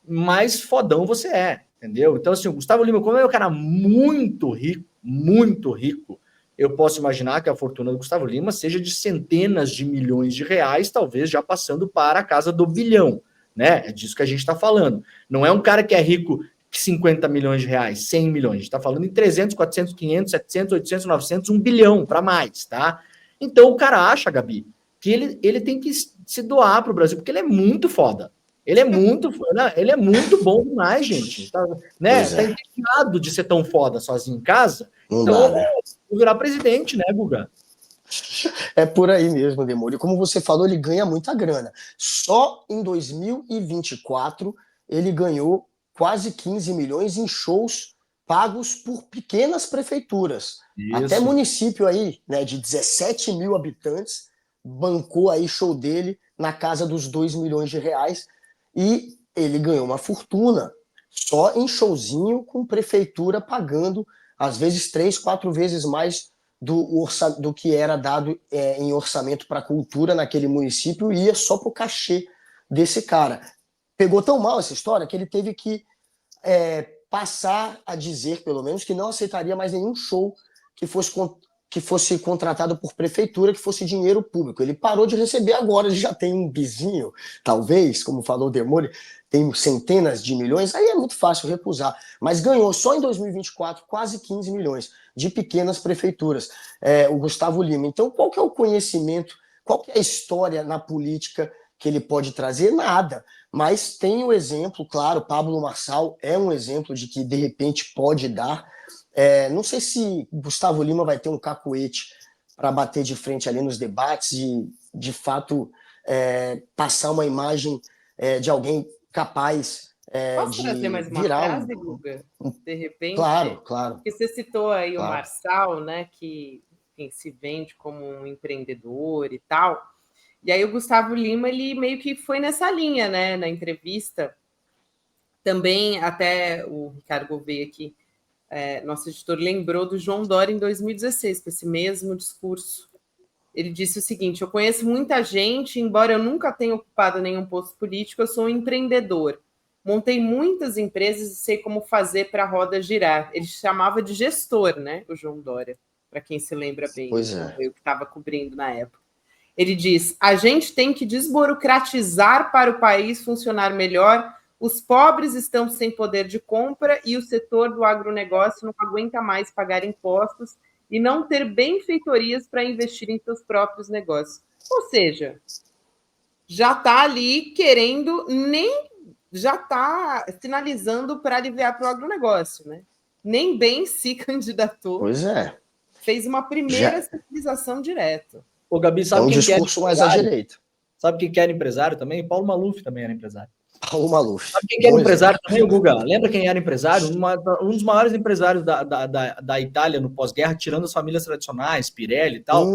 mais fodão você é, entendeu? Então, assim, o Gustavo Lima, como é um cara muito rico, eu posso imaginar que a fortuna do Gustavo Lima seja de centenas de milhões de reais, talvez já passando para a casa do bilhão, né? É disso que a gente está falando. Não é um cara que é rico 50 milhões de reais, 100 milhões. A gente está falando em 300, 400, 500, 700, 800, 900, 1 bilhão para mais, tá? Então o cara acha, Gabi, que ele tem que se doar para o Brasil, porque ele é muito foda. Ele é muito bom demais, gente. Tá, né? Tá entediado de ser tão foda sozinho em casa. Então, vou virar presidente, né, Guga? É por aí mesmo, Demônio. Como você falou, ele ganha muita grana. Só em 2024 ele ganhou quase 15 milhões em shows pagos por pequenas prefeituras. Isso. Até município aí, né, de 17 mil habitantes, bancou aí show dele na casa dos 2 milhões de reais e ele ganhou uma fortuna só em showzinho com prefeitura pagando às vezes 3, 4 vezes mais do que era dado em orçamento para cultura naquele município, ia só pro cachê desse cara. Pegou tão mal essa história que ele teve que passar a dizer, pelo menos, que não aceitaria mais nenhum show que fosse contratado por prefeitura, que fosse dinheiro público. Ele parou de receber agora, ele já tem um bizinho, talvez, como falou o Demore, tem centenas de milhões, aí é muito fácil recusar. Mas ganhou só em 2024 quase 15 milhões de pequenas prefeituras, o Gustavo Lima. Então, qual que é o conhecimento, qual que é a história na política que ele pode trazer? Nada. Mas tem o exemplo, claro, Pablo Marçal é um exemplo de que, de repente, pode dar. Não sei se Gustavo Lima vai ter um cacuete para bater de frente ali nos debates e, de fato, passar uma imagem de alguém capaz Posso trazer mais uma frase, Guga? De repente? Claro. Porque você citou aí o Marçal, né, que se vende como um empreendedor e tal. E aí o Gustavo Lima, ele meio que foi nessa linha, né, na entrevista. Também, até o Ricardo Gouveia aqui, nosso editor, lembrou do João Dória em 2016, com esse mesmo discurso. Ele disse o seguinte: eu conheço muita gente, embora eu nunca tenha ocupado nenhum posto político, eu sou um empreendedor. Montei muitas empresas e sei como fazer para a roda girar. Ele chamava de gestor, né, o João Dória, para quem se lembra bem. Pois é. Eu que estava cobrindo na época. Ele diz: a gente tem que desburocratizar para o país funcionar melhor. Os pobres estão sem poder de compra e o setor do agronegócio não aguenta mais pagar impostos e não ter benfeitorias para investir em seus próprios negócios. Ou seja, já está ali querendo, já está sinalizando para aliviar para o agronegócio, né? Nem bem se candidatou. Pois é. Fez uma primeira sinalização direta. Ô, Gabi, sabe quem discurso mais à direita. Sabe quem era empresário também? Paulo Maluf também era empresário. Paulo Maluf. Sabe quem era empresário também, Guga? Lembra quem era empresário? Um dos maiores empresários da Itália no pós-guerra, tirando as famílias tradicionais, Pirelli e tal.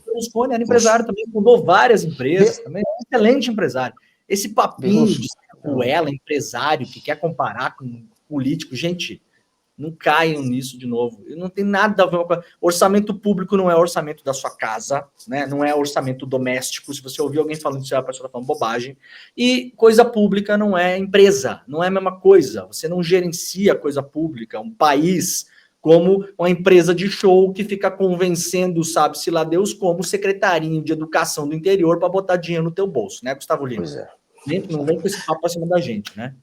Berlusconi era empresário também, fundou várias empresas também. Um excelente empresário. Esse papinho de ela, empresário, que quer comparar com político, gente, não caiam nisso de novo. Não tem nada a ver com... Orçamento público não é orçamento da sua casa, né? Não é orçamento doméstico. Se você ouvir alguém falando isso, a pessoa está falando bobagem. E coisa pública não é empresa, não é a mesma coisa. Você não gerencia coisa pública, um país, como uma empresa de show que fica convencendo, sabe-se lá Deus, como secretarinho de educação do interior para botar dinheiro no teu bolso, né, Gustavo Lima? Pois é. Não vem com esse papo acima da gente, né?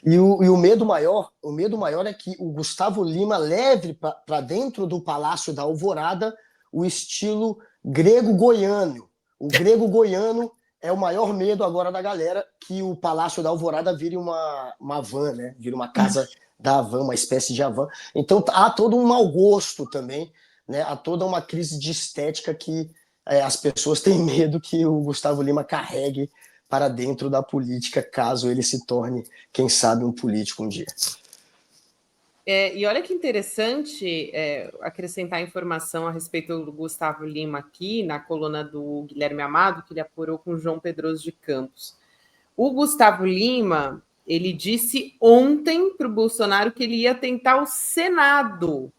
E o medo maior é que o Gustavo Lima leve para dentro do Palácio da Alvorada o estilo grego-goiano. O grego-goiano é o maior medo agora da galera, que o Palácio da Alvorada vire uma van, né? Vire uma casa da van, uma espécie de van. Então há todo um mau gosto também, né? Há toda uma crise de estética que as pessoas têm medo que o Gustavo Lima carregue para dentro da política, caso ele se torne, quem sabe, um político um dia. E olha que interessante acrescentar informação a respeito do Gustavo Lima aqui, na coluna do Guilherme Amado, que ele apurou com o João Pedroso de Campos. O Gustavo Lima, ele disse ontem para o Bolsonaro que ele ia tentar o Senado,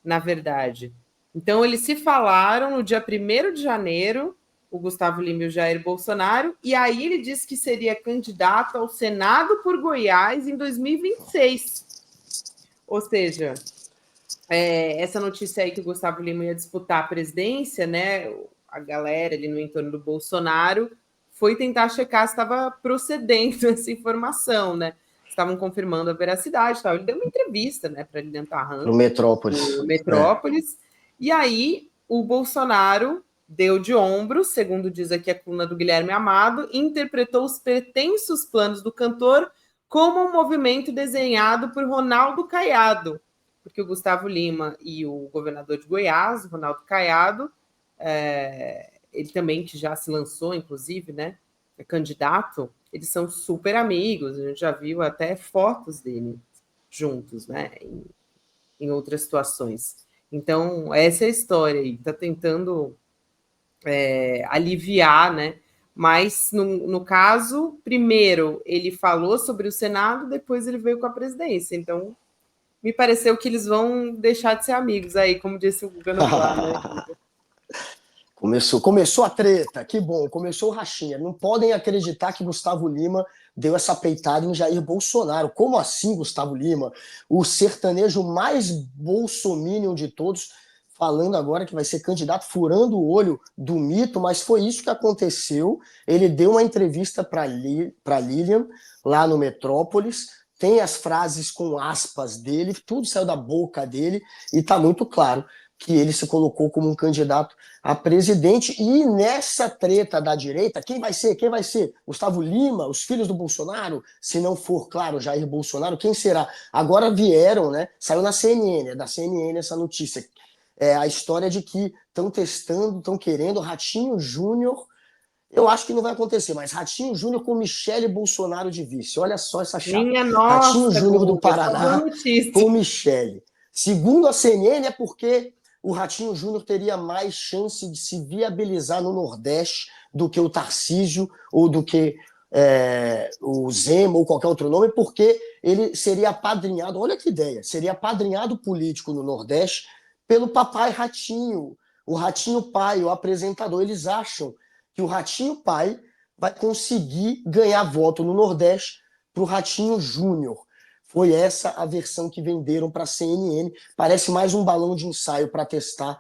na verdade. Então, eles se falaram no dia 1º de janeiro, o Gustavo Lima e o Jair Bolsonaro, e aí ele disse que seria candidato ao Senado por Goiás em 2026. Ou seja, essa notícia aí que o Gustavo Lima ia disputar a presidência, né? A galera ali no entorno do Bolsonaro foi tentar checar se estava procedendo essa informação, né? Estavam confirmando a veracidade, tal. Ele deu uma entrevista, né, para Lilian Tharram, no Metrópolis. E aí o Bolsonaro deu de ombro, segundo diz aqui a coluna do Guilherme Amado, interpretou os pretensos planos do cantor como um movimento desenhado por Ronaldo Caiado, porque o Gustavo Lima e o governador de Goiás, Ronaldo Caiado, ele também, que já se lançou, inclusive, né, é candidato, eles são super amigos, a gente já viu até fotos dele juntos, né, em outras situações. Então, essa é a história aí, está tentando aliviar, né? Mas, no caso, primeiro ele falou sobre o Senado, depois ele veio com a presidência. Então, me pareceu que eles vão deixar de ser amigos aí, como disse o Guga Noblar, né? Começou a treta, que bom, começou o rachinha. Não podem acreditar que Gustavo Lima deu essa peitada em Jair Bolsonaro. Como assim, Gustavo Lima? O sertanejo mais bolsominion de todos, falando agora que vai ser candidato, furando o olho do mito, mas foi isso que aconteceu. Ele deu uma entrevista para Lilian, lá no Metrópolis, tem as frases com aspas dele, tudo saiu da boca dele, e está muito claro que ele se colocou como um candidato a presidente. E nessa treta da direita, quem vai ser? Quem vai ser? Gustavo Lima, os filhos do Bolsonaro? Se não for, claro, Jair Bolsonaro, quem será? Agora vieram, né? Saiu na CNN, é da CNN essa notícia. A história de que estão testando, estão querendo Ratinho Júnior. Eu acho que não vai acontecer, mas Ratinho Júnior com Michele Bolsonaro de vice. Olha só essa chapa. Minha nossa, Ratinho Júnior do Paraná com Michele. Segundo a CNN, é porque o Ratinho Júnior teria mais chance de se viabilizar no Nordeste do que o Tarcísio ou do que o Zema ou qualquer outro nome, porque ele seria apadrinhado, olha que ideia, seria apadrinhado político no Nordeste pelo papai Ratinho, o Ratinho pai, o apresentador. Eles acham que o Ratinho pai vai conseguir ganhar voto no Nordeste para o Ratinho Júnior. Foi essa a versão que venderam para a CNN. Parece mais um balão de ensaio para testar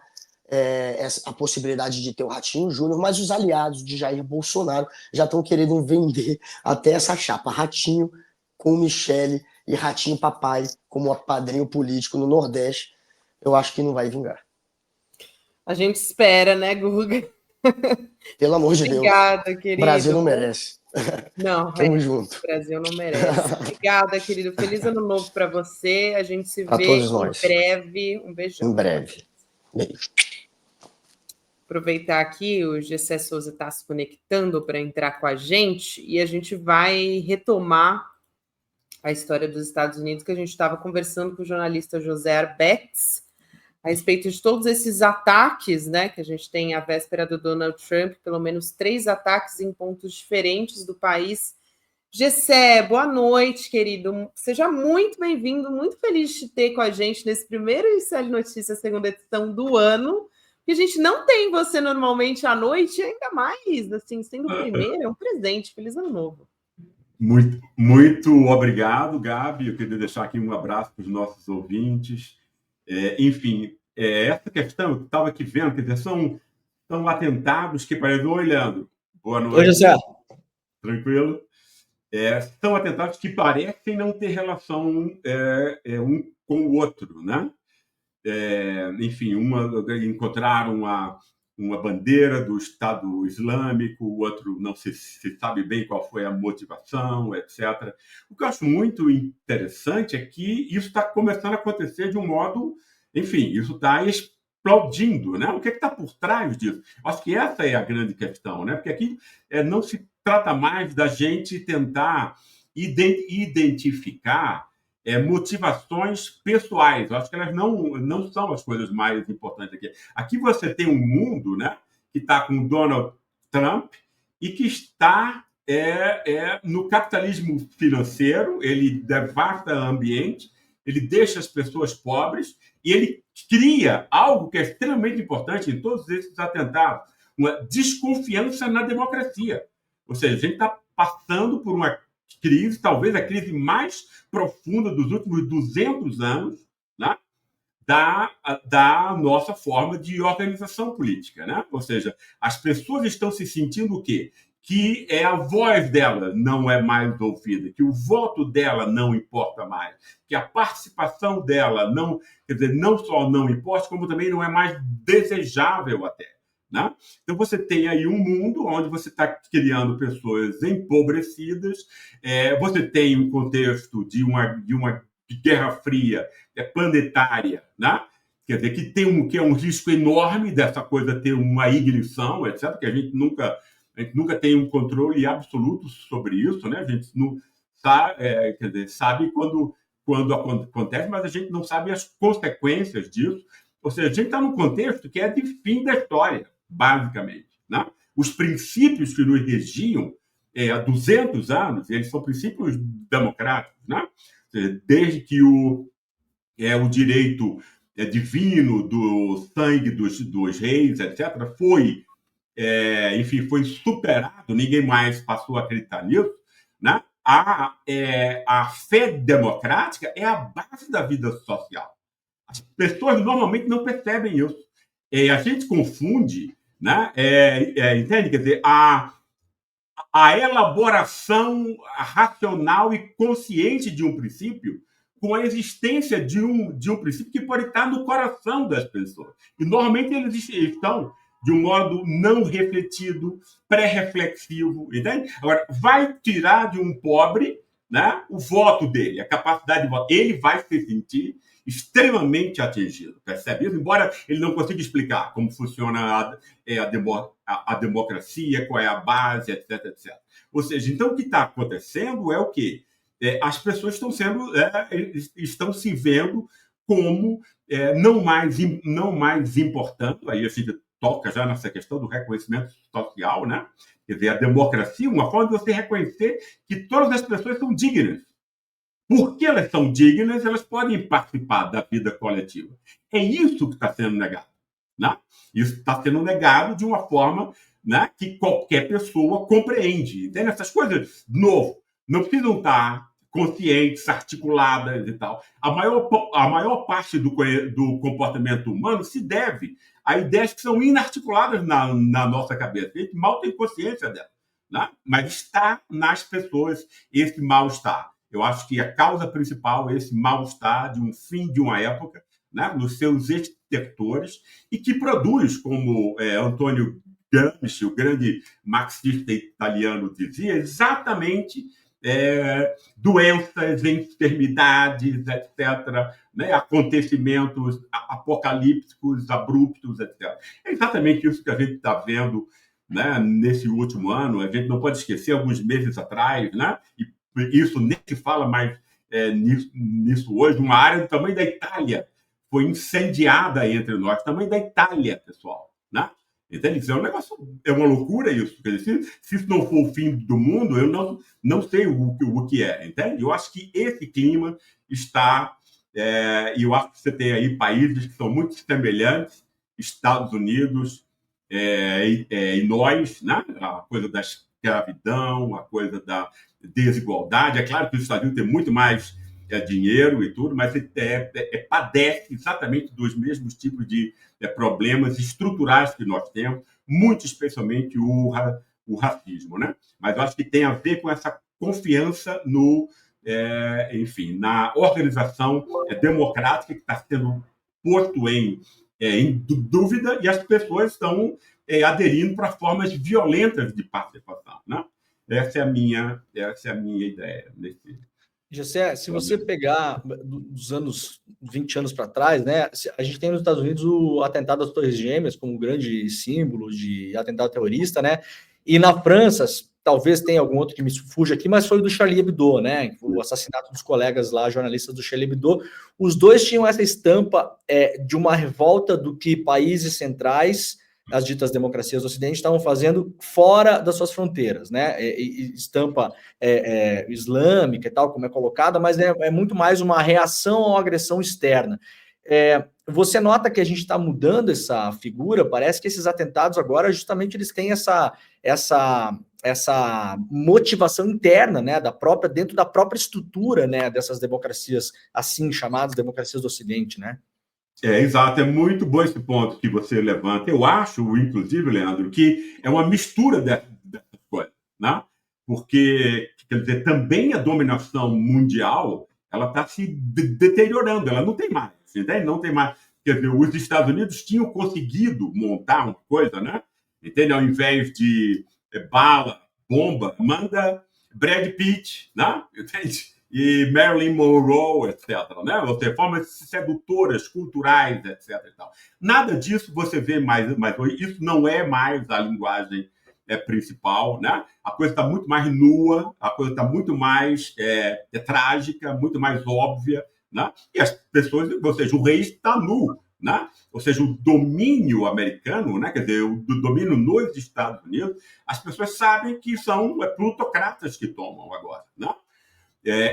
a possibilidade de ter o Ratinho Júnior, mas os aliados de Jair Bolsonaro já estão querendo vender até essa chapa. Ratinho com Michele e Ratinho papai como padrinho político no Nordeste. Eu acho que não vai vingar. A gente espera, né, Guga? Pelo amor de Obrigada, Deus. querido. O Brasil não merece. Não, Tamo junto. O Brasil não merece. Obrigada, querido. Feliz ano novo para você. A gente se vê todos nós. Em breve. Um beijão. Em breve. Beijo. Aproveitar aqui, o Gessé Souza está se conectando para entrar com a gente e a gente vai retomar a história dos Estados Unidos, que a gente estava conversando com o jornalista José Arbex a respeito de todos esses ataques, né, que a gente tem à véspera do Donald Trump, pelo menos 3 ataques em pontos diferentes do país. Gessé, boa noite, querido. Seja muito bem-vindo, muito feliz de te ter com a gente nesse primeiro ICL Notícias, segunda edição do ano, que a gente não tem você normalmente à noite, ainda mais, assim, sendo o primeiro, é um presente. Feliz ano novo. Muito obrigado, Gabi. Eu queria deixar aqui um abraço para os nossos ouvintes. Enfim, essa questão, eu estava aqui vendo, quer dizer, são atentados que parecem... Oi, Leandro. Boa noite. Oi, José. Tranquilo? São atentados que parecem não ter relação um com o outro, né? Enfim, encontraram uma bandeira do Estado Islâmico, o outro não se sabe bem qual foi a motivação, etc. O que eu acho muito interessante é que isso está começando a acontecer de um modo, enfim, isso está explodindo, né? O que está por trás disso? Acho que essa é a grande questão, né? Porque aqui não se trata mais da gente tentar identificar motivações pessoais. Eu acho que elas não são as coisas mais importantes aqui. Aqui você tem um mundo, né, que está com o Donald Trump e que está no capitalismo financeiro, ele devasta o ambiente, ele deixa as pessoas pobres e ele cria algo que é extremamente importante em todos esses atentados, uma desconfiança na democracia. Ou seja, a gente está passando por uma crise, talvez a crise mais profunda dos últimos 200 anos, né, da nossa forma de organização política, né? Ou seja, as pessoas estão se sentindo o quê? Que a voz dela não é mais ouvida, que o voto dela não importa mais, que a participação dela não só não importa, como também não é mais desejável até. Né? Então, você tem aí um mundo onde você está criando pessoas empobrecidas, você tem um contexto de uma guerra fria planetária, né? Quer dizer, que é um risco enorme dessa coisa ter uma ignição, etc., porque a gente nunca tem um controle absoluto sobre isso, né? A gente não sabe quando acontece, mas a gente não sabe as consequências disso. Ou seja, a gente está num contexto que é de fim da história, basicamente. Né? Os princípios que nos regiam há 200 anos, eles são princípios democráticos. Né? Desde que o direito divino do sangue dos reis, etc., foi superado, ninguém mais passou a acreditar nisso, né? A fé democrática é a base da vida social. As pessoas normalmente não percebem isso. A gente confunde, né? Entende? Quer dizer, a elaboração racional e consciente de um princípio com a existência de um princípio que pode estar no coração das pessoas. E normalmente eles estão de um modo não refletido, pré-reflexivo, entende? Agora, vai tirar de um pobre, né, o voto dele, a capacidade de voto. Ele vai se sentir extremamente atingido, percebe isso? Embora ele não consiga explicar como funciona a democracia, qual é a base, etc, etc. Ou seja, então o que está acontecendo é o quê? As pessoas estão se vendo como não mais importando, aí a gente toca já nessa questão do reconhecimento social, né? Quer dizer, a democracia, uma forma de você reconhecer que todas as pessoas são dignas. Porque elas são dignas, elas podem participar da vida coletiva. É isso que está sendo negado. Né? Isso está sendo negado de uma forma, né, que qualquer pessoa compreende. Entende? Essas coisas, de novo, não precisam estar conscientes, articuladas e tal. A maior parte do comportamento humano se deve a ideias que são inarticuladas na nossa cabeça. A gente mal tem consciência delas. Né? Mas está nas pessoas esse mal-estar. Eu acho que a causa principal é esse mal-estar de um fim de uma época, né, nos seus estertores, e que produz, como Antônio Gramsci, o grande marxista italiano, dizia, exatamente doenças, enfermidades, etc., né, acontecimentos apocalípticos, abruptos, etc. É exatamente isso que a gente está vendo, né, nesse último ano. A gente não pode esquecer, alguns meses atrás, né, e isso nem se fala mais nisso hoje, uma área do tamanho da Itália foi incendiada entre nós, tamanho da Itália, pessoal, né? Entende? É um negócio, é uma loucura isso. Quer dizer, se isso não for o fim do mundo, eu não sei o que é, entende? Eu acho que esse clima está, e eu acho que você tem aí países que são muito semelhantes, Estados Unidos e nós, né? A coisa da escravidão, a coisa da desigualdade. É claro que os Estados Unidos têm muito mais dinheiro e tudo, mas padece exatamente dos mesmos tipos de problemas estruturais que nós temos, muito especialmente o racismo, né? Mas eu acho que tem a ver com essa confiança na organização democrática que está sendo posto em em dúvida e as pessoas estão aderindo para formas violentas de participação, né? Essa é a minha ideia. Gessé, se você pegar dos anos 20 anos para trás, né, a gente tem nos Estados Unidos o atentado às Torres Gêmeas como um grande símbolo de atentado terrorista, né? E na França, talvez tenha algum outro que me fuja aqui, mas foi o do Charlie Hebdo, né? O assassinato dos colegas lá, jornalistas do Charlie Hebdo. Os dois tinham essa estampa de uma revolta do que países centrais, as ditas democracias do Ocidente, estavam fazendo fora das suas fronteiras, né? Estampa islâmica e tal, como é colocada, mas é muito mais uma reação à agressão externa. Você nota que a gente está mudando essa figura? Parece que esses atentados agora, justamente, eles têm essa motivação interna, né, dentro da própria estrutura, né, dessas democracias, assim chamadas democracias do Ocidente, né? Exato, é muito bom esse ponto que você levanta. Eu acho, inclusive, Leandro, que é uma mistura dessas coisas, né? Porque, quer dizer, também a dominação mundial, ela está se deteriorando, ela não tem mais, entende? Não tem mais. Quer dizer, os Estados Unidos tinham conseguido montar uma coisa, né? Entende? Ao invés de bala, bomba, manda Brad Pitt, né? Entende? E Marilyn Monroe, etc. Né? Ou seja, formas sedutoras, culturais, etc. E tal. Nada disso você vê mais hoje. Isso não é mais a linguagem principal. Né? A coisa está muito mais nua, a coisa está muito mais trágica, muito mais óbvia. Né? E as pessoas, ou seja, o rei está nu. Né? Ou seja, o domínio americano, né? Quer dizer, o domínio nos Estados Unidos, as pessoas sabem que são plutocratas que tomam agora. Né?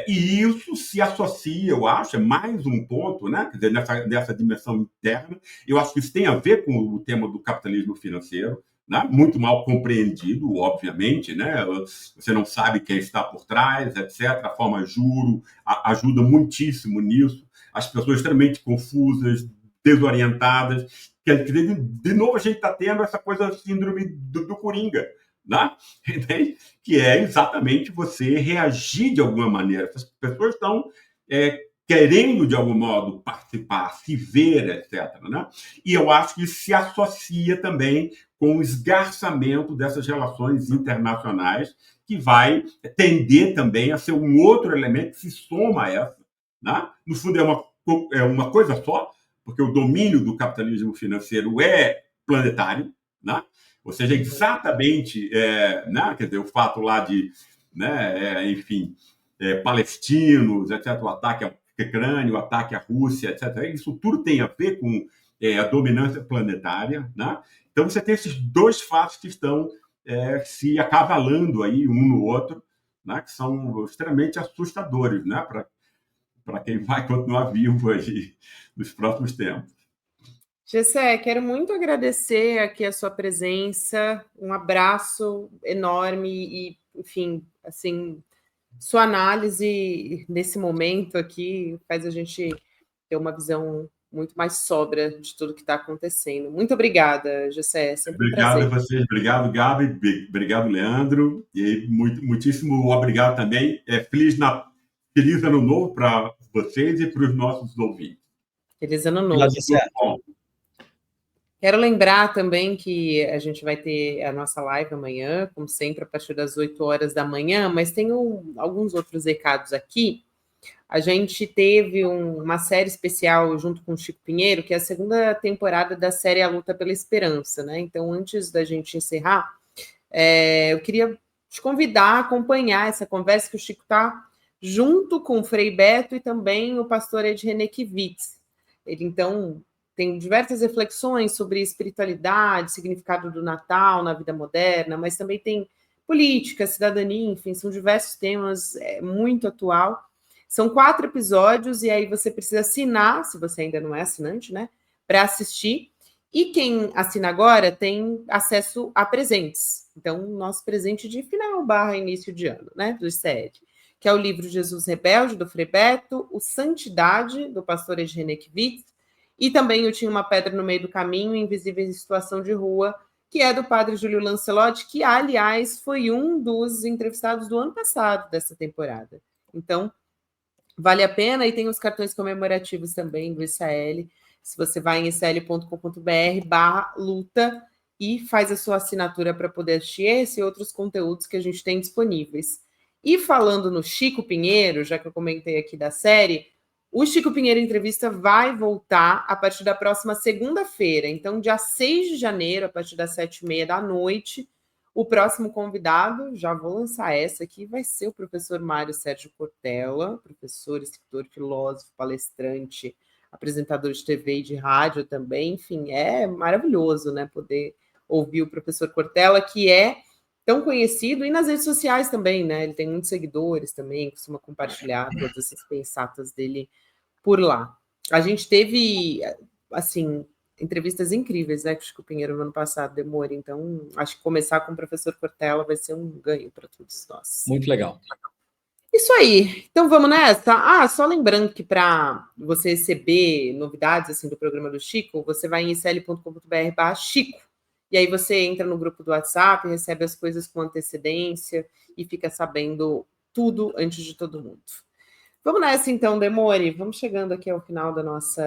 E isso se associa, eu acho, é mais um ponto, né? Quer dizer, nessa dimensão interna. Eu acho que isso tem a ver com o tema do capitalismo financeiro, né? Muito mal compreendido, obviamente, né? Você não sabe quem está por trás, etc. A forma juro ajuda muitíssimo nisso. As pessoas extremamente confusas, desorientadas. De novo, a gente está tendo essa coisa, síndrome do Coringa, né? Que é exatamente você reagir de alguma maneira. Essas pessoas estão querendo, de algum modo, participar, se ver, etc. Né? E eu acho que isso se associa também com o esgarçamento dessas relações internacionais, que vai tender também a ser um outro elemento que se soma a essa. Né? No fundo, é uma coisa só, porque o domínio do capitalismo financeiro é planetário, né? Ou seja, exatamente, né, quer dizer, o fato lá de, né, enfim, palestinos, etc., o ataque à Ucrânia, o ataque à Rússia, etc., isso tudo tem a ver com a dominância planetária. Né? Então, você tem esses dois fatos que estão se acavalando aí um no outro, né, que são extremamente assustadores, né, para quem vai continuar vivo aí nos próximos tempos. Gessé, quero muito agradecer aqui a sua presença, um abraço enorme e, enfim, assim, sua análise nesse momento aqui faz a gente ter uma visão muito mais sóbria de tudo que está acontecendo. Muito obrigada, Gessé. Obrigado a vocês, obrigado, Gabi, obrigado, Leandro, e muitíssimo obrigado também. Feliz ano novo para vocês e para os nossos ouvintes. Feliz ano novo. Quero lembrar também que a gente vai ter a nossa live amanhã, como sempre, a partir das 8 horas da manhã, mas tenho alguns outros recados aqui. A gente teve uma série especial junto com o Chico Pinheiro, que é a segunda temporada da série A Luta pela Esperança, né? Então, antes da gente encerrar, eu queria te convidar a acompanhar essa conversa que o Chico está junto com o Frei Beto e também o pastor Ed René Kivitz. Ele, então, tem diversas reflexões sobre espiritualidade, significado do Natal na vida moderna, mas também tem política, cidadania, enfim, são diversos temas, muito atual. São 4 episódios e aí você precisa assinar, se você ainda não é assinante, né, para assistir. E quem assina agora tem acesso a presentes. Então, nosso presente de final / início de ano, né, do ICED, que é o livro Jesus Rebelde, do Frei Beto, o Santidade, do pastor Ed René Kivitz, e também Eu Tinha uma Pedra no Meio do Caminho, Invisíveis em Situação de Rua, que é do padre Júlio Lancelotti, que, aliás, foi um dos entrevistados do ano passado dessa temporada. Então, vale a pena, e tem os cartões comemorativos também do ISAL. Se você vai em icl.com.br/luta e faz a sua assinatura para poder assistir esse e outros conteúdos que a gente tem disponíveis. E falando no Chico Pinheiro, já que eu comentei aqui da série, o Chico Pinheiro Entrevista vai voltar a partir da próxima segunda-feira. Então, dia 6 de janeiro, a partir das 7h30 da noite, o próximo convidado, já vou lançar essa aqui, vai ser o professor Mário Sérgio Cortella, professor, escritor, filósofo, palestrante, apresentador de TV e de rádio também. Enfim, é maravilhoso, né, poder ouvir o professor Cortella, que é tão conhecido, e nas redes sociais também, né? Ele tem muitos seguidores também, costuma compartilhar todas essas pensatas dele por lá. A gente teve, assim, entrevistas incríveis, né, com o Chico Pinheiro no ano passado, Demore. Então, acho que começar com o professor Cortella vai ser um ganho para todos nós. Muito legal. Isso aí. Então, vamos nessa? Só lembrando que para você receber novidades assim do programa do Chico, você vai em icl.com.br/Chico. E aí você entra no grupo do WhatsApp, recebe as coisas com antecedência e fica sabendo tudo antes de todo mundo. Vamos nessa então, Demore. Vamos chegando aqui ao final do nosso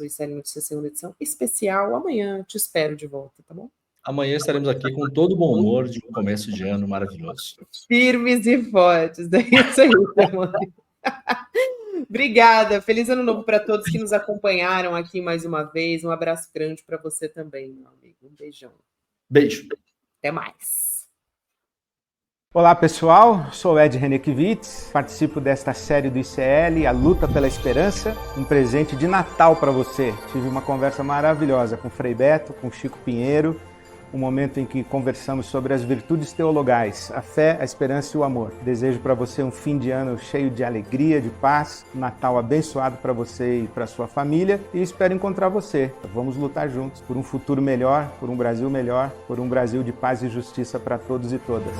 ICL Notícias segunda edição especial. Amanhã te espero de volta, tá bom? Amanhã estaremos aqui com todo o bom humor de um começo de ano maravilhoso. Firmes e fortes. É isso aí, Demore. Obrigada. Feliz ano novo para todos que nos acompanharam aqui mais uma vez. Um abraço grande para você também, meu amigo. Um beijão. Beijo. Até mais. Olá pessoal, sou Ed Renekiewicz, participo desta série do ICL, A Luta pela Esperança, um presente de Natal para você. Tive uma conversa maravilhosa com o Frei Beto, com o Chico Pinheiro, um momento em que conversamos sobre as virtudes teologais, a fé, a esperança e o amor. Desejo para você um fim de ano cheio de alegria, de paz, um Natal abençoado para você e para sua família e espero encontrar você. Vamos lutar juntos por um futuro melhor, por um Brasil melhor, por um Brasil de paz e justiça para todos e todas.